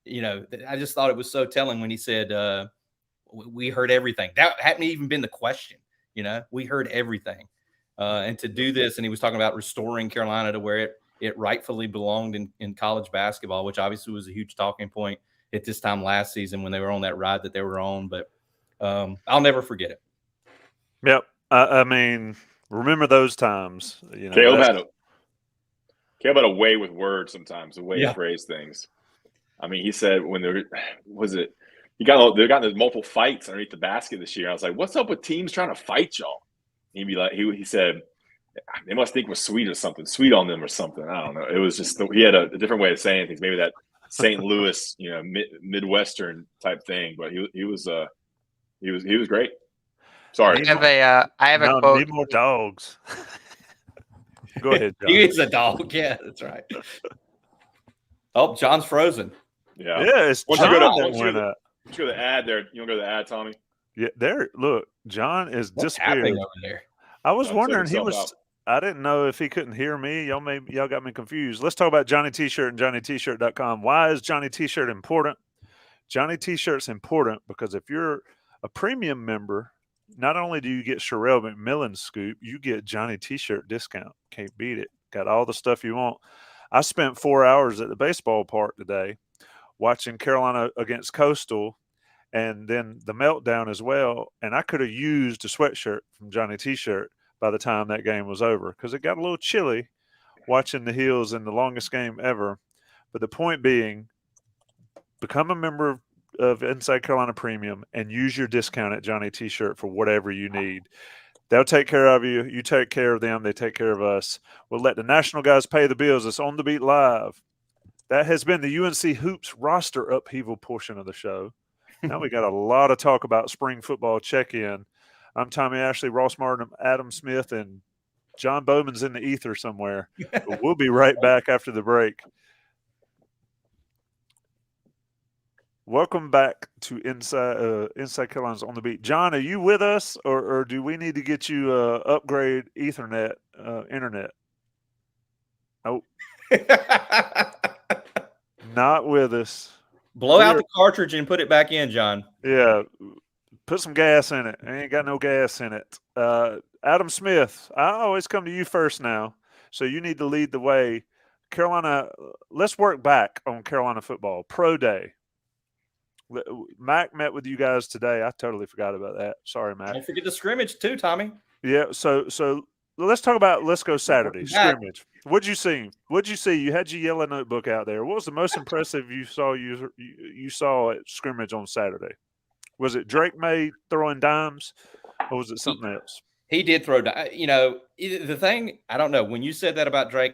[SPEAKER 3] I just thought it was so telling when he said, we heard everything. That hadn't even been the question. We heard everything. And to do this, and he was talking about restoring Carolina to where it rightfully belonged in college basketball, which obviously was a huge talking point at this time last season when they were on that ride that they were on. But I'll never forget it.
[SPEAKER 2] Yep. Remember those times.
[SPEAKER 1] Caleb had a way with words sometimes, the way he phrased things. He said when they got into multiple fights underneath the basket this year. I was like, what's up with teams trying to fight y'all? He'd be like, he said, they must think we're sweet or something, sweet on them or something. I don't know. It was just, he had a different way of saying things. Maybe that St. Louis, Midwestern type thing, but he was great. Sorry.
[SPEAKER 4] I have a quote.
[SPEAKER 2] Need more dogs. Go ahead, John.
[SPEAKER 3] He is a dog. Yeah, that's right. Oh, John's frozen.
[SPEAKER 2] Yeah, it's John that went up.
[SPEAKER 1] Let's go to the ad there. You want to go to the ad, Tommy?
[SPEAKER 2] Yeah, there. Look, John is
[SPEAKER 3] disappeared over there.
[SPEAKER 2] I was wondering, I didn't know if he couldn't hear me. Y'all got me confused. Let's talk about Johnny T-Shirt and JohnnyT-Shirt.com. Why is Johnny T-Shirt important? Johnny T-Shirt's important because if you're a premium member, not only do you get Sherelle McMillan's scoop, you get Johnny T-Shirt discount. Can't beat it. Got all the stuff you want. I spent 4 hours at the baseball park today watching Carolina against Coastal and then the meltdown as well. And I could have used a sweatshirt from Johnny T-Shirt by the time that game was over because it got a little chilly watching the Heels in the longest game ever. But the point being, become a member of Inside Carolina Premium and use your discount at Johnny T-Shirt for whatever you need. They'll take care of you. You take care of them. They take care of us. We'll let the national guys pay the bills. It's On the Beat Live. That has been the UNC Hoops roster upheaval portion of the show. Now we got a lot of talk about spring football check-in. I'm Tommy Ashely, Ross Martin, Adam Smith, and John Bauman's in the ether somewhere. But we'll be right back after the break. Welcome back to Inside Carolina's On the Beat. John, are you with us, or do we need to get you upgrade Ethernet internet? Nope. Not with us.
[SPEAKER 3] Blow out the cartridge and put it back in, John.
[SPEAKER 2] Yeah. Put some gas in it. I ain't got no gas in it. Adam Smith, I always come to you first now, so you need to lead the way. Carolina, let's work back on Carolina football. Pro Day. Mac met with you guys today. I totally forgot about that. Sorry, Mac.
[SPEAKER 3] Don't forget the scrimmage too, Tommy.
[SPEAKER 2] Yeah, so let's talk about Let's Go Saturday scrimmage. What'd you see? You had your yellow notebook out there. What was the most impressive you saw at scrimmage on Saturday? Was it Drake May throwing dimes, or was it something else?
[SPEAKER 3] He did throw dimes. The thing, I don't know. When you said that about Drake,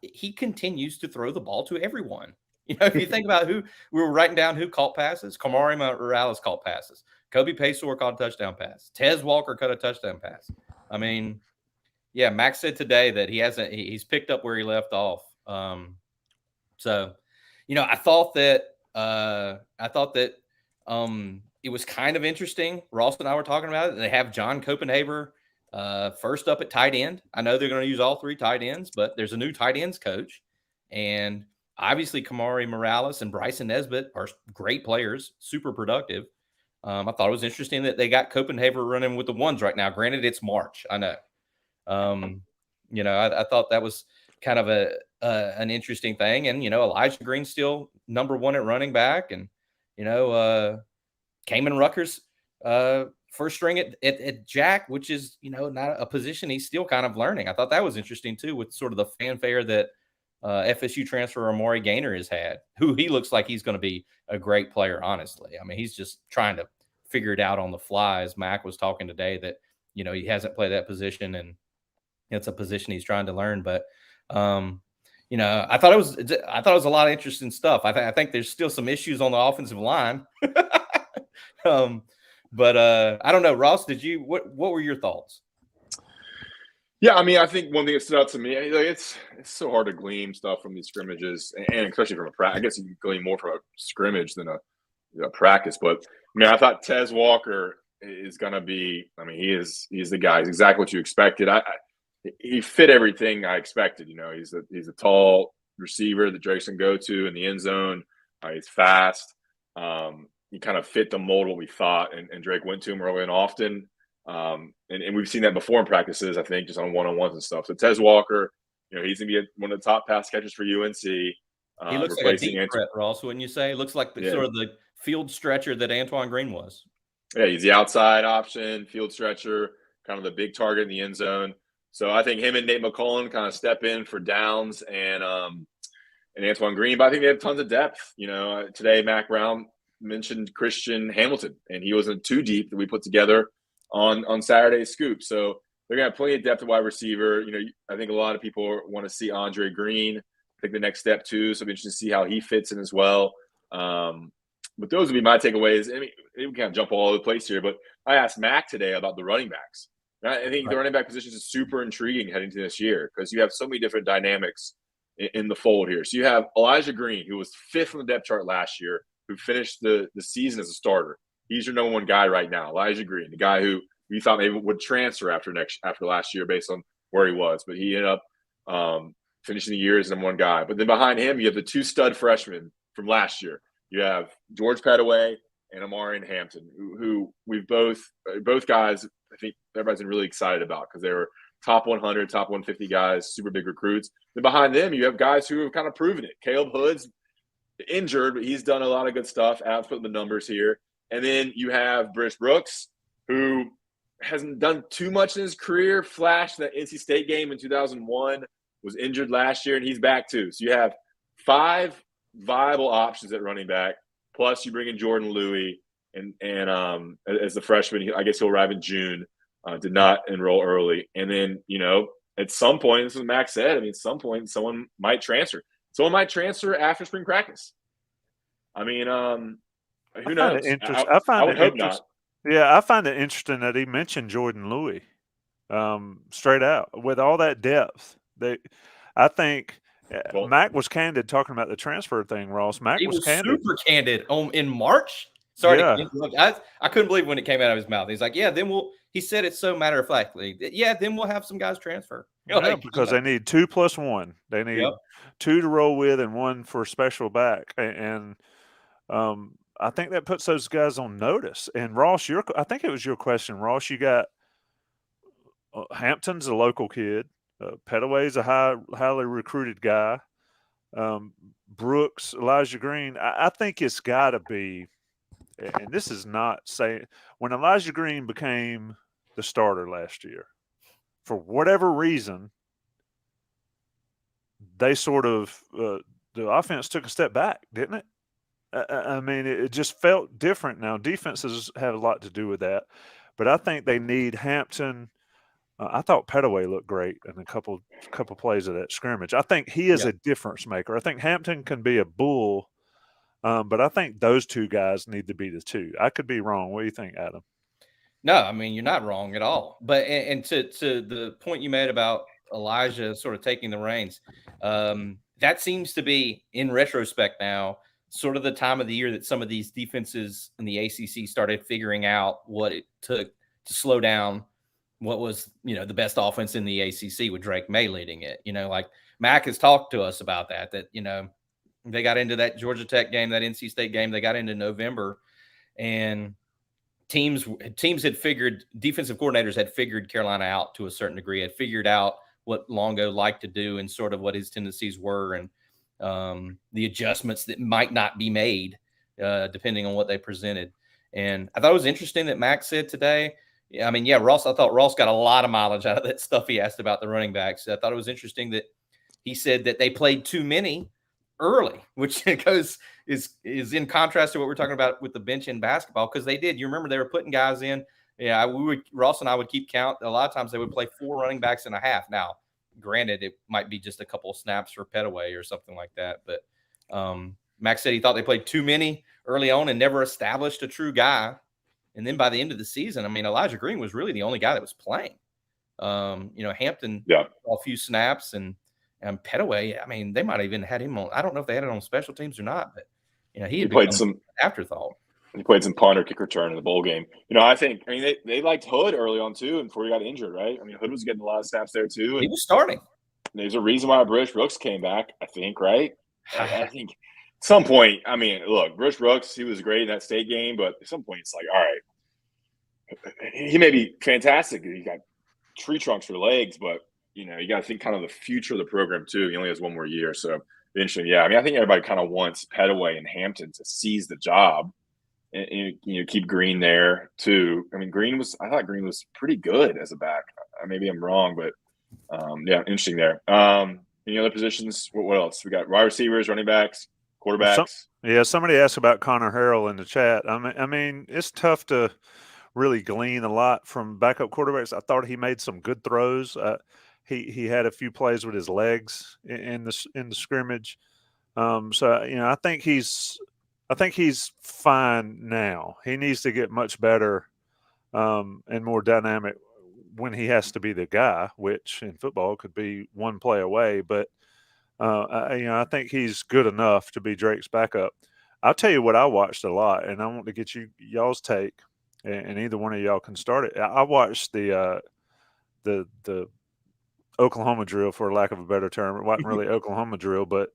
[SPEAKER 3] he continues to throw the ball to everyone. If you think about who we were writing down who caught passes, Kamari Morales caught passes. Kobe Paysour caught a touchdown pass. Tez Walker caught a touchdown pass. Max said today that he's picked up where he left off. I thought that I thought that it was kind of interesting. Ross and I were talking about it. They have John Copenhaver first up at tight end. I know they're going to use all 3 tight ends, but there's a new tight ends coach. And obviously Kamari Morales and Bryson Nesbitt are great players, super productive. I thought it was interesting that they got Copenhaver running with the ones right now. Granted, it's March. I know. I thought that was kind of an interesting thing. And, Elijah Green's still number 1 at running back. And, Kamen Rucker's first string at Jack, which is, not a position he's still kind of learning. I thought that was interesting, too, with sort of the fanfare that FSU transfer Amari Gaynor has had, who he looks like he's going to be a great player, honestly. I mean, he's just trying to figure it out on the fly, as Mac was talking today, that, he hasn't played that position, and it's a position he's trying to learn. But, I thought it was a lot of interesting stuff. I think there's still some issues on the offensive line. But I don't know, Ross, what were your thoughts?
[SPEAKER 1] Yeah, I mean, I think one thing that stood out to me, it's so hard to glean stuff from these scrimmages, and especially from a practice. I guess you can glean more from a scrimmage than a practice. But I mean, I thought Tez Walker is going to be. I mean, he's the guy. He's exactly what you expected. He fit everything I expected. He's a tall receiver that Drake's can go to in the end zone. He's fast. He kind of fit the mold what we thought, and Drake went to him early and often. And we've seen that before in practices, I think, just on one-on-ones and stuff. So Tez Walker, he's going to be one of the top pass catchers for UNC.
[SPEAKER 3] He looks like a deep threat, Ross, wouldn't you say? Looks like sort of the field stretcher that Antoine Green was.
[SPEAKER 1] Yeah, he's the outside option, field stretcher, kind of the big target in the end zone. So I think him and Nate McCullen kind of step in for Downs and Antoine Green. But I think they have tons of depth. Today Mac Brown mentioned Christian Hamilton, and he wasn't too deep that we put together on Saturday's scoop. So they're going to have plenty of depth at wide receiver. I think a lot of people want to see Andre Green take the next step too. So it'll be interesting to see how he fits in as well. But those would be my takeaways. I mean, we can't jump all over the place here, but I asked Mac today about the running backs. I think the running back position is super intriguing heading to this year because you have so many different dynamics in the fold here. So you have Elijah Green, who was 5th on the depth chart last year, who finished the season as a starter. He's your number 1 guy right now, Elijah Green, the guy who we thought maybe would transfer after last year based on where he was. But he ended up finishing the year as number 1 guy. But then behind him, you have the 2 stud freshmen from last year. You have George Pettaway and Amari and Hampton, who we've both guys, I think everybody's been really excited about because they were top 100, top 150 guys, super big recruits. Then behind them, you have guys who have kind of proven it. Caleb Hood's injured, but he's done a lot of good stuff. Adam's putting the numbers here. And then you have Brish Brooks, who hasn't done too much in his career, flashed that NC State game in 2001, was injured last year, and he's back too. So you have 5 viable options at running back, plus you bring in Jordan Louis and as the freshman. I guess he'll arrive in June. Did not enroll early. And then, at some point, this is what Max said, at some point someone might transfer. Someone might transfer after spring practice. I mean, who knows? I would hope not.
[SPEAKER 2] Yeah, I find it interesting that he mentioned Jordan Louis straight out with all that depth. I think Mac was candid talking about the transfer thing, Ross. Mac was candid.
[SPEAKER 3] Super candid in March. Sorry, I couldn't believe when it came out of his mouth. He's like, "Yeah, then he said it so matter of factly. Yeah, then we'll have some guys transfer.
[SPEAKER 2] Because they need 2 plus 1. They need 2 to roll with and 1 for special back. And I think that puts those guys on notice. And Ross, I think it was your question, Ross. You got Hampton's a local kid. Pettaway's a highly recruited guy. Brooks, Elijah Green. I think it's got to be, and this is not saying, when Elijah Green became the starter last year, for whatever reason, they sort of the offense took a step back, didn't it? I mean, it just felt different. Now, defenses have a lot to do with that, but I think they need Hampton. I thought Pettaway looked great in a couple plays of that scrimmage. I think he is a difference maker. I think Hampton can be a bull, but I think those 2 guys need to be the 2. I could be wrong. What do you think, Adam?
[SPEAKER 3] No, I mean, you're not wrong at all. But and to the point you made about Elijah sort of taking the reins, that seems to be, in retrospect now, sort of the time of the year that some of these defenses in the ACC started figuring out what it took to slow down what was, the best offense in the ACC with Drake May leading it. Like Mac has talked to us about that, they got into that Georgia Tech game, that NC State game, they got into November, and teams had figured, defensive coordinators had figured Carolina out to a certain degree, had figured out what Longo liked to do and sort of what his tendencies were, and the adjustments that might not be made depending on what they presented. And I thought it was interesting that Max said today, I thought Ross got a lot of mileage out of that stuff he asked about the running backs. I thought it was interesting that he said that they played too many early, which is in contrast to what we're talking about with the bench in basketball, because they did. You remember they were putting guys in. Yeah, Ross and I would keep count. A lot of times they would play 4 running backs and a half. Now, granted, it might be just a couple of snaps for Petaway or something like that. But Max said he thought they played too many early on and never established a true guy. And then by the end of the season, Elijah Green was really the only guy that was playing. Hampton a few snaps, and Petaway, they might have even had him on. I don't know if they had it on special teams or not, but he
[SPEAKER 1] played some
[SPEAKER 3] afterthought.
[SPEAKER 1] He played some punt or kick return in the bowl game. They liked Hood early on too, and before he got injured, right? Hood was getting a lot of snaps there too.
[SPEAKER 3] He was starting.
[SPEAKER 1] There's a reason why Bruce Brooks came back, I think, right? I think at some point, look, Bruce Brooks, he was great in that state game, but at some point it's like, all right, he may be fantastic. He got tree trunks for legs, but you got to think kind of the future of the program too. He only has one more year, so interesting. Yeah, I think everybody kind of wants Petaway and Hampton to seize the job, and keep Green there too. I thought Green was pretty good as a back. Maybe I'm wrong, but interesting there. Any other positions? What else? We got wide receivers, running backs, quarterbacks.
[SPEAKER 2] Somebody asked about Connor Harrell in the chat. It's tough to really glean a lot from backup quarterbacks. I thought he made some good throws. He had a few plays with his legs in the scrimmage. I think he's fine now. He needs to get much better and more dynamic when he has to be the guy, which in football could be one play away. But I think he's good enough to be Drake's backup. I'll tell you what I watched a lot, and I want to get y'all's take, and either one of y'all can start it. I watched the Oklahoma drill, for lack of a better term. It wasn't really Oklahoma drill, but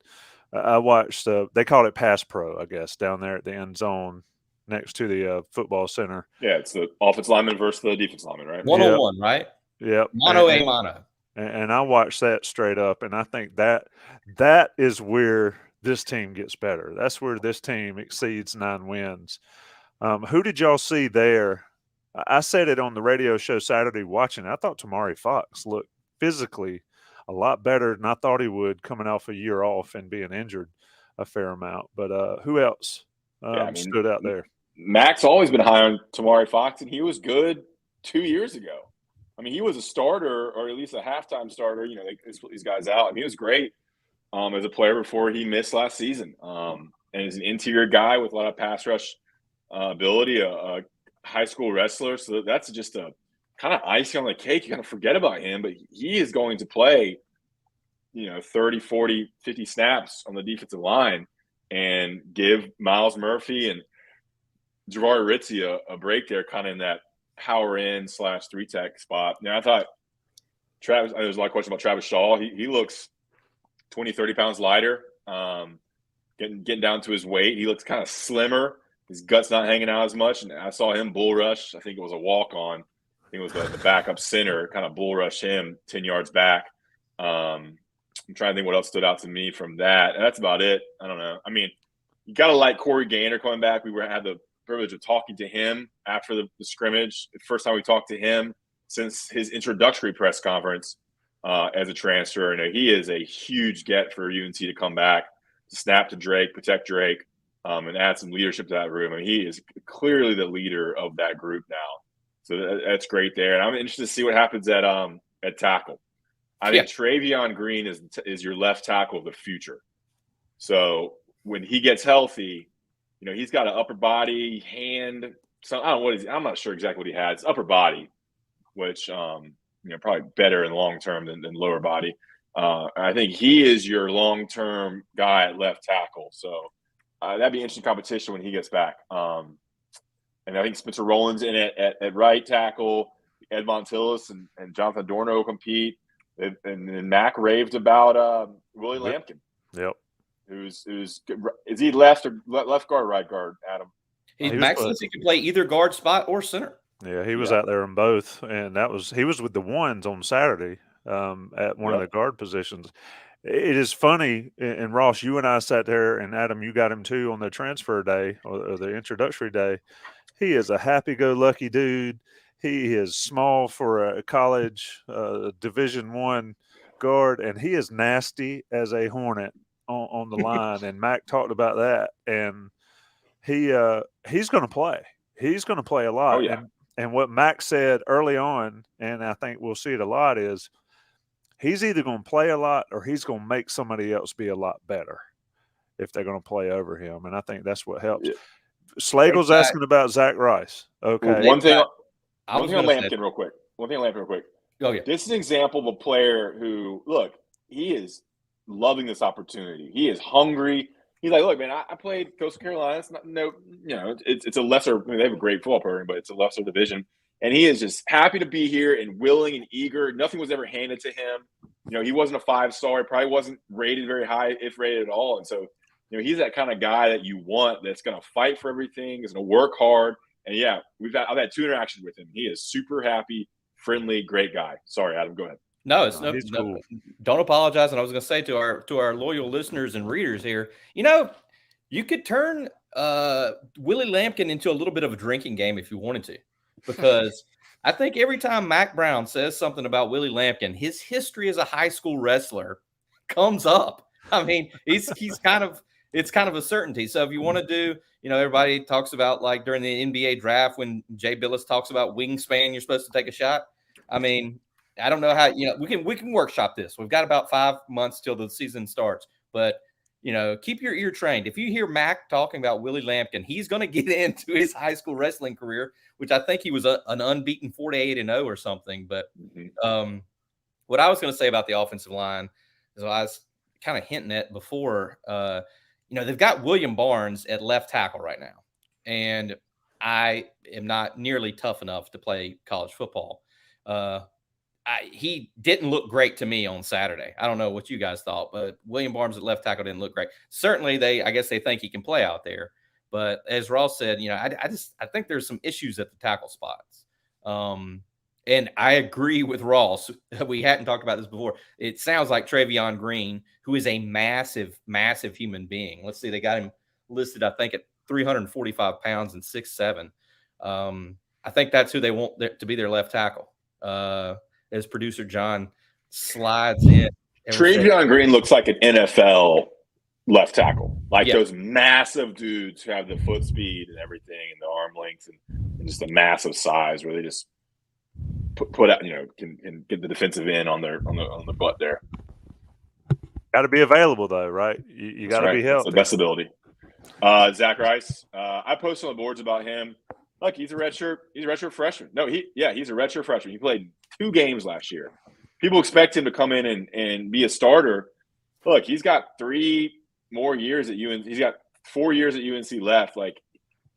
[SPEAKER 2] I watched. They called it pass pro, I guess, down there at the end zone next to the football center.
[SPEAKER 1] Yeah, it's the offensive lineman versus the defensive lineman, right?
[SPEAKER 3] 1-on-1, right?
[SPEAKER 2] Yep.
[SPEAKER 3] Mono a mono.
[SPEAKER 2] And I watched that straight up, and I think that is where this team gets better. That's where this team exceeds 9 wins. Who did y'all see there? I said it on the radio show Saturday watching. I thought Tamari Fox looked physically a lot better than I thought he would, coming off a year off and being injured a fair amount. But who else stood out there?
[SPEAKER 1] Mac's always been high on Tamari Fox, and he was good 2 years ago. He was a starter, or at least a halftime starter. They split these guys out. He was great as a player before he missed last season. And he's an interior guy with a lot of pass rush ability, a high school wrestler. So that's just a kind of icing on the cake. You kind of forget about him, but he is going to play, 30, 40, 50 snaps on the defensive line and give Miles Murphy and Jabari Ritzie a break there, kind of in that power in / 3-tech spot. I thought Travis, there's a lot of questions about Travis Shaw. He looks 20, 30 pounds lighter, getting down to his weight. He looks kind of slimmer. His gut's not hanging out as much. And I saw him bull rush. I think it was a walk-on. I think it was the backup center, kind of bull rush him 10 yards back. I'm trying to think what else stood out to me from that. And that's about it. I don't know. You got to like Corey Gaynor coming back. We had the privilege of talking to him after the scrimmage. The first time we talked to him since his introductory press conference as a transfer. He is a huge get for UNC to come back, to snap to Drake, protect Drake, and add some leadership to that room. He is clearly the leader of that group now. So that's great there. And I'm interested to see what happens at tackle. I think Travion Green is your left tackle of the future. So when he gets healthy, he's got an upper body, hand. So I don't know I'm not sure exactly what he has. Upper body, which probably better in long term than lower body. I think he is your long term guy at left tackle. So that'd be interesting competition when he gets back. And I think Spencer Rowland's in it at right tackle. Ed Montilus and Jonathan Dorno will compete. And then Mac raved about Willie Lampkin.
[SPEAKER 2] Yep.
[SPEAKER 1] Who's is he left guard or right guard, Adam?
[SPEAKER 3] Mac says he can play either guard spot or center.
[SPEAKER 2] Yeah, he was out there in both, and he was with the ones on Saturday at one of the guard positions. It is funny, and Ross, you and I sat there, and Adam, you got him too on the transfer day or the introductory day. He is a happy-go-lucky dude. He is small for a college Division I guard, and he is nasty as a hornet on the line. And Mac talked about that, and he's going to play. He's going to play a lot.
[SPEAKER 1] Oh, yeah.
[SPEAKER 2] And what Mac said early on, and I think we'll see it a lot, is he's either going to play a lot or he's going to make somebody else be a lot better if they're going to play over him. And I think that's what helps. Yeah. Slagle's asking about Zach Rice. Okay.
[SPEAKER 1] Well, one thing on Lampkin real quick.
[SPEAKER 3] Oh, yeah.
[SPEAKER 1] This is an example of a player who, look, he is loving this opportunity. He is hungry. He's like, look, man, I played Coastal Carolina. It's not it's a lesser. I mean, they have a great football program, but it's a lesser division. And he is just happy to be here and willing and eager. Nothing was ever handed to him. He wasn't a 5-star. He probably wasn't rated very high, if rated at all. And so, he's that kind of guy that you want that's going to fight for everything, is going to work hard. And yeah, I've had 2 interactions with him. He is super happy, friendly, great guy. Sorry, Adam, go ahead.
[SPEAKER 3] No, it's no. Don't apologize. And I was going to say to our loyal listeners and readers here, you could turn Willie Lampkin into a little bit of a drinking game if you wanted to, because I think every time Mac Brown says something about Willie Lampkin, his history as a high school wrestler comes up. I mean, it's kind of a certainty. So if you want to do, everybody talks about, like, during the NBA draft when Jay Billis talks about wingspan, you're supposed to take a shot. I mean, I don't know how, we can workshop this. We've got about 5 months till the season starts, but keep your ear trained. If you hear Mac talking about Willie Lampkin, he's going to get into his high school wrestling career, which I think he was an unbeaten 48-0 or something. But what I was going to say about the offensive line is, I was kind of hinting at before, they've got William Barnes at left tackle right now, and I am not nearly tough enough to play college football. He didn't look great to me on Saturday. I don't know what you guys thought, but William Barnes at left tackle didn't look great. Certainly, I guess they think he can play out there. But as Ross said, I think there's some issues at the tackle spots. And I agree with Ross. We hadn't talked about this before. It sounds like Travion Green, who is a massive, massive human being. Let's see, they got him listed, I think, at 345 pounds and 6'7". I think that's who they want to be their left tackle. As producer John slides in.
[SPEAKER 1] Travion Green looks like an NFL left tackle, those massive dudes who have the foot speed and everything, and the arm length, and just a massive size where they just put out, can get the defensive end on the butt there.
[SPEAKER 2] Got to be available though, right? You got to be healthy.
[SPEAKER 1] That's the best ability. Zach Rice, I posted on the boards about him. Look, he's a redshirt freshman. No, he's a redshirt freshman. He played 2 games last year. People expect him to come in and be a starter. Look, he's got 3 more years at UNC. He's got 4 years at UNC left. Like,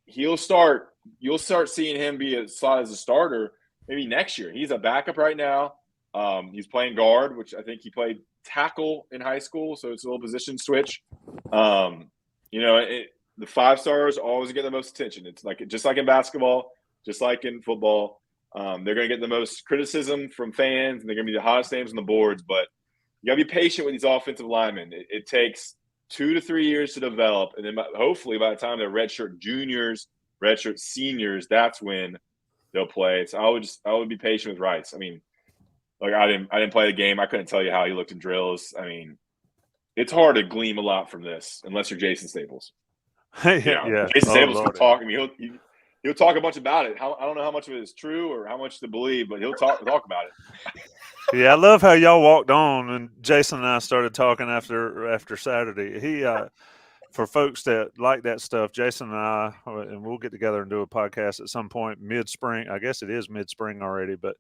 [SPEAKER 1] you'll start seeing him be a slot as a starter maybe next year. He's a backup right now. He's playing guard, which I think he played tackle in high school, so it's a little position switch. The 5-stars always get the most attention. It's just like in basketball, just like in football. They're going to get the most criticism from fans, and they're going to be the hottest names on the boards. But you got to be patient with these offensive linemen. It takes 2 to 3 years to develop, and then hopefully by the time they're redshirt juniors, redshirt seniors, that's when they'll play. So I would be patient with Rice. I mean, I didn't play the game. I couldn't tell you how he looked in drills. I mean, it's hard to glean a lot from this unless you're Jason Staples.
[SPEAKER 2] Yeah.
[SPEAKER 1] Jason Staples can talk. I mean, he'll talk a bunch about it. I don't know how much of it is true or how much to believe, but he'll talk about it.
[SPEAKER 2] Yeah, I love how y'all walked on and Jason and I started talking after Saturday. He for folks that like that stuff, Jason and I, and we'll get together and do a podcast at some point mid-spring. I guess it is mid-spring already, but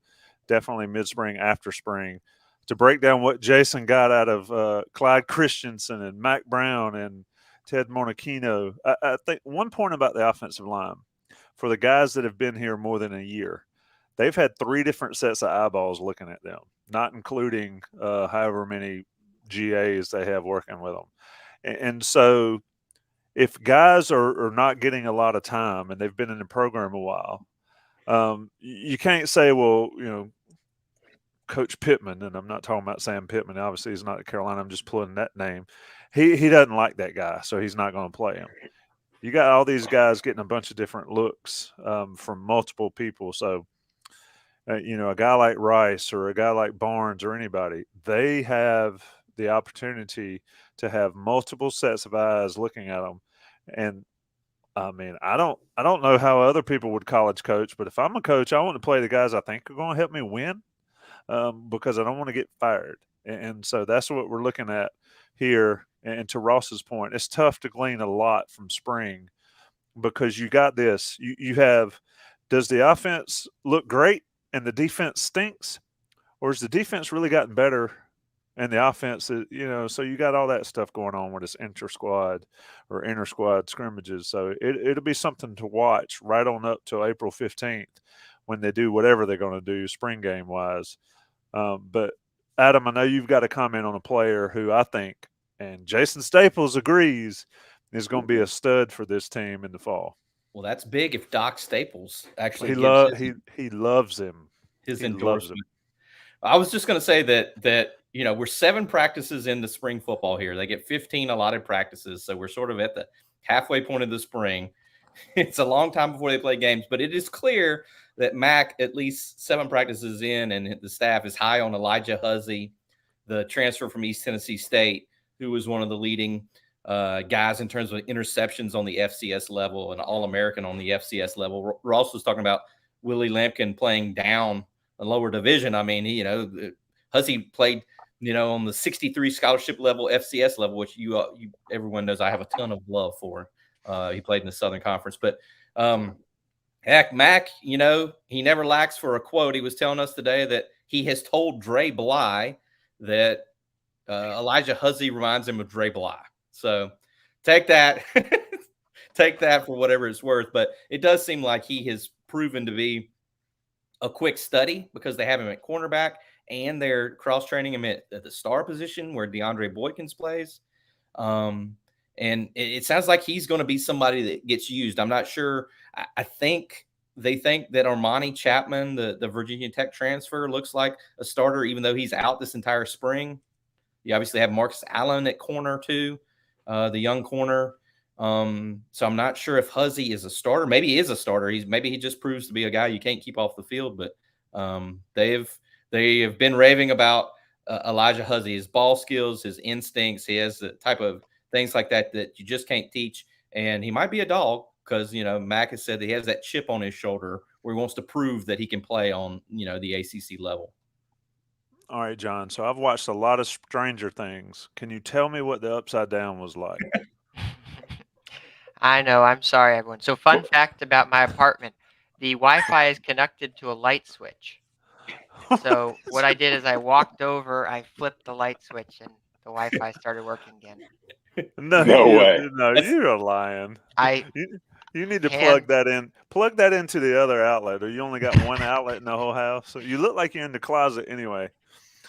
[SPEAKER 2] definitely mid-spring after spring, to break down what Jason got out of Clyde Christensen and Mac Brown and Ted Monachino. I think one point about the offensive line for the guys that have been here more than a year, they've had 3 different sets of eyeballs looking at them, not including however many GAs they have working with them. And so if guys are not getting a lot of time and they've been in the program a while, you can't say, well, Coach Pittman, and I'm not talking about Sam Pittman. Obviously, he's not at Carolina. I'm just pulling that name. He doesn't like that guy, so he's not going to play him. You got all these guys getting a bunch of different looks from multiple people. So, a guy like Rice or a guy like Barnes or anybody, they have the opportunity to have multiple sets of eyes looking at them. And I mean, I don't know how other people would college coach, but if I'm a coach, I want to play the guys I think are going to help me win. Because I don't want to get fired. And so that's what we're looking at here. And to Ross's point, it's tough to glean a lot from spring because you got this. You have, does the offense look great and the defense stinks? Or has the defense really gotten better and the offense is, so you got all that stuff going on with this inter-squad or inter-squad scrimmages. So it'll be something to watch right on up to April 15th when they do whatever they're going to do spring game wise. But Adam, I know you've got a comment on a player who I think, and Jason Staples agrees, is going to be a stud for this team in the fall.
[SPEAKER 3] Well, that's big if Doc Staples actually
[SPEAKER 2] he loves him.
[SPEAKER 3] His
[SPEAKER 2] he
[SPEAKER 3] endorsement. I was just going to say that we're 7 practices into spring football here. They get 15 allotted practices, so we're sort of at the halfway point of the spring. It's a long time before they play games, but it is clear that Mac, at least 7 practices in, and the staff is high on Elijah Huzzy, the transfer from East Tennessee State, who was one of the leading guys in terms of interceptions on the FCS level, and All-American on the FCS level. Ross was talking about Willie Lampkin playing down a lower division. I mean, Huzzy played, on the 63 scholarship level, FCS level, which everyone knows I have a ton of love for. He played in the Southern Conference, but heck, Mac, he never lacks for a quote. He was telling us today that he has told Dre Bly that Elijah Huzzy reminds him of Dre Bly. So take that, take that for whatever it's worth. But it does seem like he has proven to be a quick study because they have him at cornerback and they're cross-training him at the star position where DeAndre Boykins plays. And it sounds like he's going to be somebody that gets used. I'm not sure. I think they think that Armani Chapman, the Virginia Tech transfer, looks like a starter, even though he's out this entire spring. You obviously have Marcus Allen at corner too, the young corner. So I'm not sure if Huzzy is a starter. Maybe he is a starter. Maybe he just proves to be a guy you can't keep off the field. But they have been raving about Elijah Huzzy, his ball skills, his instincts. He has the type of things like that you just can't teach. And he might be a dog because, Mac has said that he has that chip on his shoulder where he wants to prove that he can play on, the ACC level.
[SPEAKER 2] All right, John. So I've watched a lot of Stranger Things. Can you tell me what the Upside Down was like?
[SPEAKER 4] I know. I'm sorry, everyone. So fun fact about my apartment, the Wi-Fi is connected to a light switch. So what I did is I walked over, I flipped the light switch, and the Wi-Fi started working again.
[SPEAKER 1] No way.
[SPEAKER 2] No, you're lying. You need to plug that in. Plug that into the other outlet, or you only got one outlet in the whole house. So you look like you're in the closet anyway.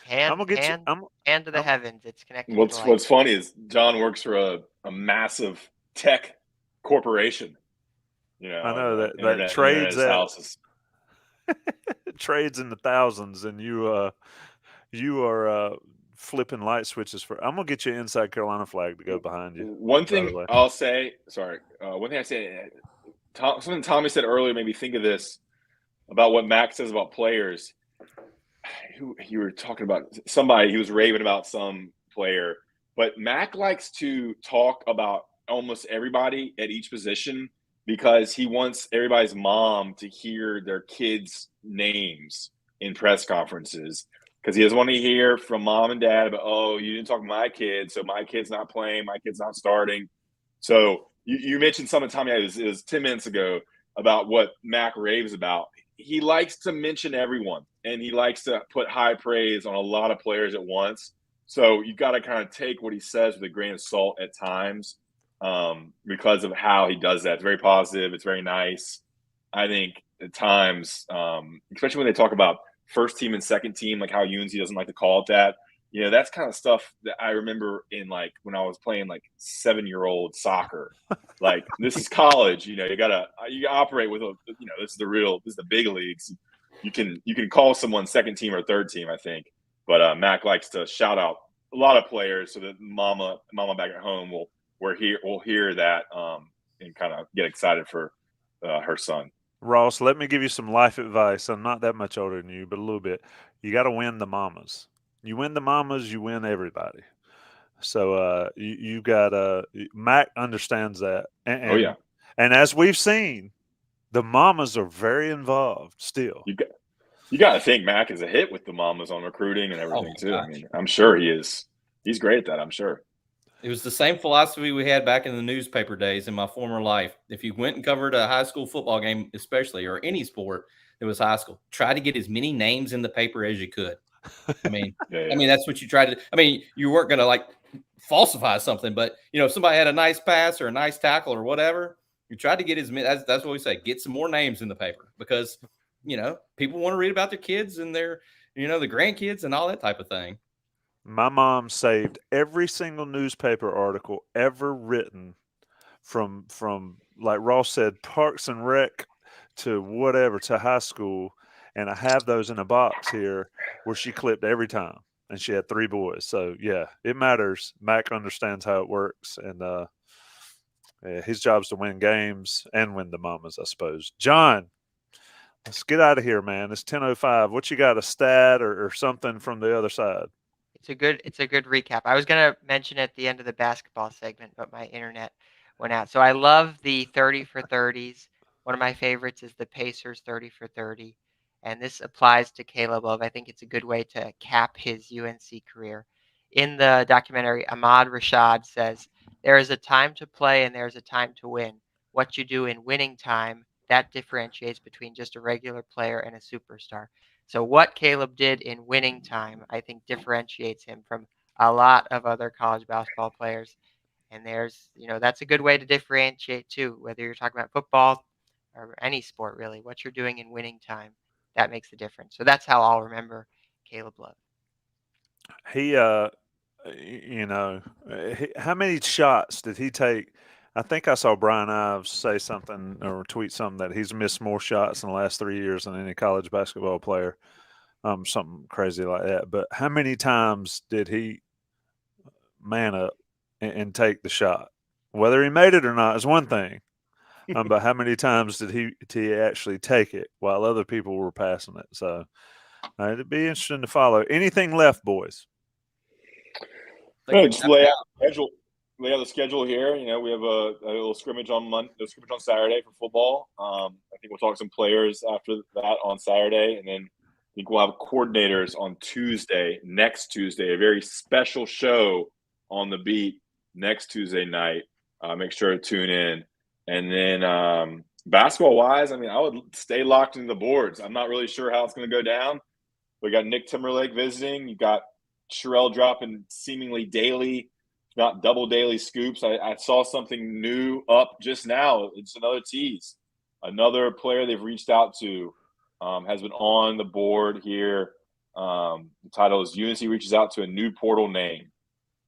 [SPEAKER 4] Hand to the heavens. It's connected.
[SPEAKER 1] What's funny is John works for a massive tech corporation.
[SPEAKER 2] I know that trades houses. Trades in the thousands, and you are flipping light switches for. I'm gonna get you an Inside Carolina flag to go behind you.
[SPEAKER 1] One thing I'll say, one thing I say, something Tommy said earlier made me think of this about what Mac says about players. You were talking about somebody, he was raving about some player, but Mac likes to talk about almost everybody at each position because he wants everybody's mom to hear their kids' names in press conferences. Because he doesn't want to hear from mom and dad about, oh, you didn't talk to my kid, so my kid's not playing, my kid's not starting. So you mentioned something, Tommy, it was 10 minutes ago about what Mac raves about. He likes to mention everyone, and he likes to put high praise on a lot of players at once. So you got to kind of take what he says with a grain of salt at times. because of how he does that. It's very positive. It's very nice. I think at times, especially when they talk about first team and second team, like how UNC doesn't like to call it that. That's kind of stuff that I remember in like when I was playing like 7-year-old soccer. Like this is college, you operate with this is the big leagues. You can call someone second team or third team, I think. But Mac likes to shout out a lot of players so that mama back at home will hear that and kind of get excited for her son.
[SPEAKER 2] Ross, let me give you some life advice. I'm not that much older than you, but a little bit. You got to win the mamas. You win the mamas, you win everybody. So you got Mac understands that. And,
[SPEAKER 1] oh yeah.
[SPEAKER 2] And as we've seen, the mamas are very involved still.
[SPEAKER 1] You got to think Mac is a hit with the mamas on recruiting and everything too.
[SPEAKER 3] Gosh.
[SPEAKER 1] I mean, I'm sure he is. He's great at that, I'm sure.
[SPEAKER 3] It was the same philosophy we had back in the newspaper days in my former life. If you went and covered a high school football game, especially, or any sport that was high school, try to get as many names in the paper as you could. I mean,
[SPEAKER 1] yeah.
[SPEAKER 3] I mean, that's what you tried to. I mean, you weren't going to like falsify something, but if somebody had a nice pass or a nice tackle or whatever, you tried to get as many. That's what we say. Get some more names in the paper because people want to read about their kids and their the grandkids and all that type of thing.
[SPEAKER 2] My mom saved every single newspaper article ever written from like Ross said, Parks and Rec to whatever, to high school. And I have those in a box here where she clipped every time. And she had 3 boys. So, yeah, it matters. Mac understands how it works. And his job is to win games and win the mamas, I suppose. John, let's get out of here, man. It's 10:05. What you got, a stat or something from the other side?
[SPEAKER 4] It's a good recap. I was going to mention at the end of the basketball segment, but my internet went out. So I love the 30 for 30s. One of my favorites is the Pacers 30 for 30. And this applies to Caleb Love. I think it's a good way to cap his UNC career. In the documentary, Ahmad Rashad says, "There is a time to play and there is a time to win. What you do in winning time, that differentiates between just a regular player and a superstar." So what Caleb did in winning time, I think, differentiates him from a lot of other college basketball players. And that's a good way to differentiate too, whether you're talking about football or any sport, really. What you're doing in winning time, that makes the difference. So that's how I'll remember Caleb Love.
[SPEAKER 2] He, how many shots did he take? I think I saw Brian Ives say something or tweet something that he's missed more shots in the last 3 years than any college basketball player, something crazy like that. But how many times did he man up and take the shot? Whether he made it or not is one thing, but how many times did he actually take it while other people were passing it? So it'd be interesting to follow. Anything left, boys?
[SPEAKER 1] Just lay out the schedule here. We have a little scrimmage on Saturday for football. I think we'll talk to some players after that on Saturday, and then I think we'll have coordinators on next Tuesday, a very special show on the beat next Tuesday night. Make sure to tune in. And then basketball-wise, I would stay locked into the boards. I'm not really sure how it's going to go down. We got Nick Timberlake visiting. You got Sherelle dropping seemingly daily, not double daily scoops. I saw something new up just now. It's another tease. Another player they've reached out to has been on the board here. The title is UNC reaches out to a new portal name.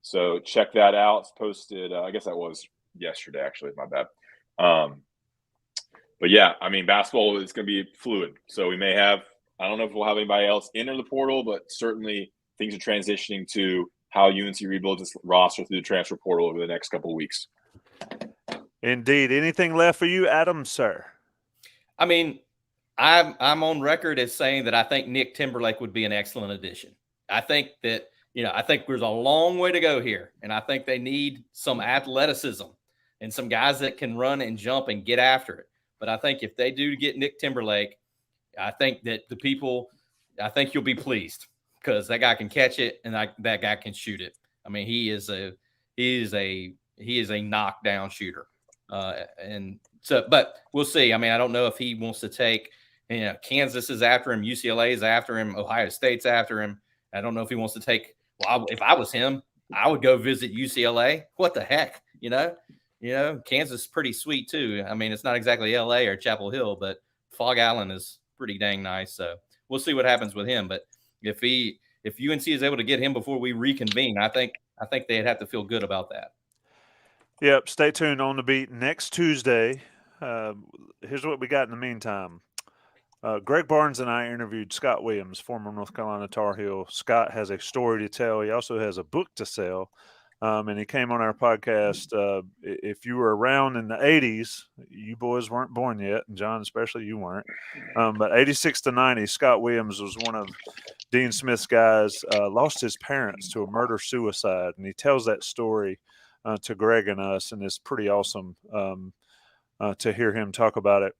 [SPEAKER 1] So check that out. It's posted, I guess that was yesterday, actually. My bad. But yeah, basketball is going to be fluid. So we may have, I don't know if we'll have anybody else enter the portal, but certainly things are transitioning to how UNC rebuilds its roster through the transfer portal over the next couple of weeks.
[SPEAKER 2] Indeed. Anything left for you, Adam, sir?
[SPEAKER 3] I'm on record as saying that I think Nick Timberlake would be an excellent addition. I think that, I think there's a long way to go here, and I think they need some athleticism and some guys that can run and jump and get after it. But I think if they do get Nick Timberlake, I think that I think you'll be pleased because that guy can catch it and that guy can shoot it. He is a knockdown shooter. And so, but we'll see. I don't know if he wants to take, Kansas is after him, UCLA is after him, Ohio State's after him. I don't know if he wants to take, if I was him, I would go visit UCLA. What the heck, Kansas is pretty sweet too. I mean, it's not exactly LA or Chapel Hill, but Fog Island is pretty dang nice. So we'll see what happens with him. But if UNC is able to get him before we reconvene, I think they'd have to feel good about that.
[SPEAKER 2] Yep. Stay tuned on the beat next Tuesday. Here's what we got in the meantime. Greg Barnes and I interviewed Scott Williams, former North Carolina Tar Heel. Scott has a story to tell. He also has a book to sell. And he came on our podcast. If you were around in the 80s, you boys weren't born yet, and John especially, you weren't. But 86 to 90, Scott Williams was one of Dean Smith's guys, lost his parents to a murder-suicide, and he tells that story to Greg and us, and it's pretty awesome to hear him talk about it.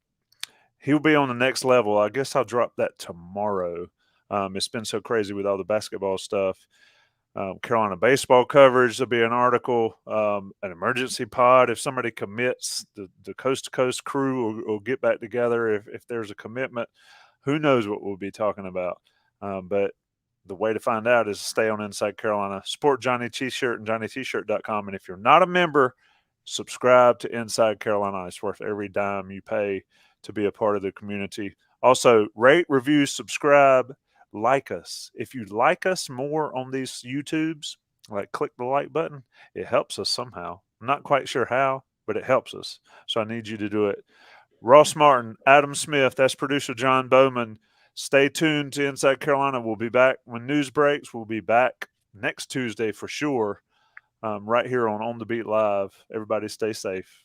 [SPEAKER 2] He'll be on the next level. I guess I'll drop that tomorrow. It's been so crazy with all the basketball stuff. Carolina baseball coverage, there'll be an article, an emergency pod. If somebody commits, the coast-to-coast crew will get back together if there's a commitment. Who knows what we'll be talking about. But the way to find out is to stay on Inside Carolina. Support Johnny T-Shirt and JohnnyT-Shirt.com. And if you're not a member, subscribe to Inside Carolina. It's worth every dime you pay to be a part of the community. Also, rate, review, subscribe. Like us. If you like us more on these YouTubes, like click the like button, it helps us somehow. I'm not quite sure how, but it helps us. So I need you to do it. Ross Martin, Adam Smith, that's producer John Bauman. Stay tuned to Inside Carolina. We'll be back when news breaks. We'll be back next Tuesday for sure, right here on the Beat Live. Everybody stay safe.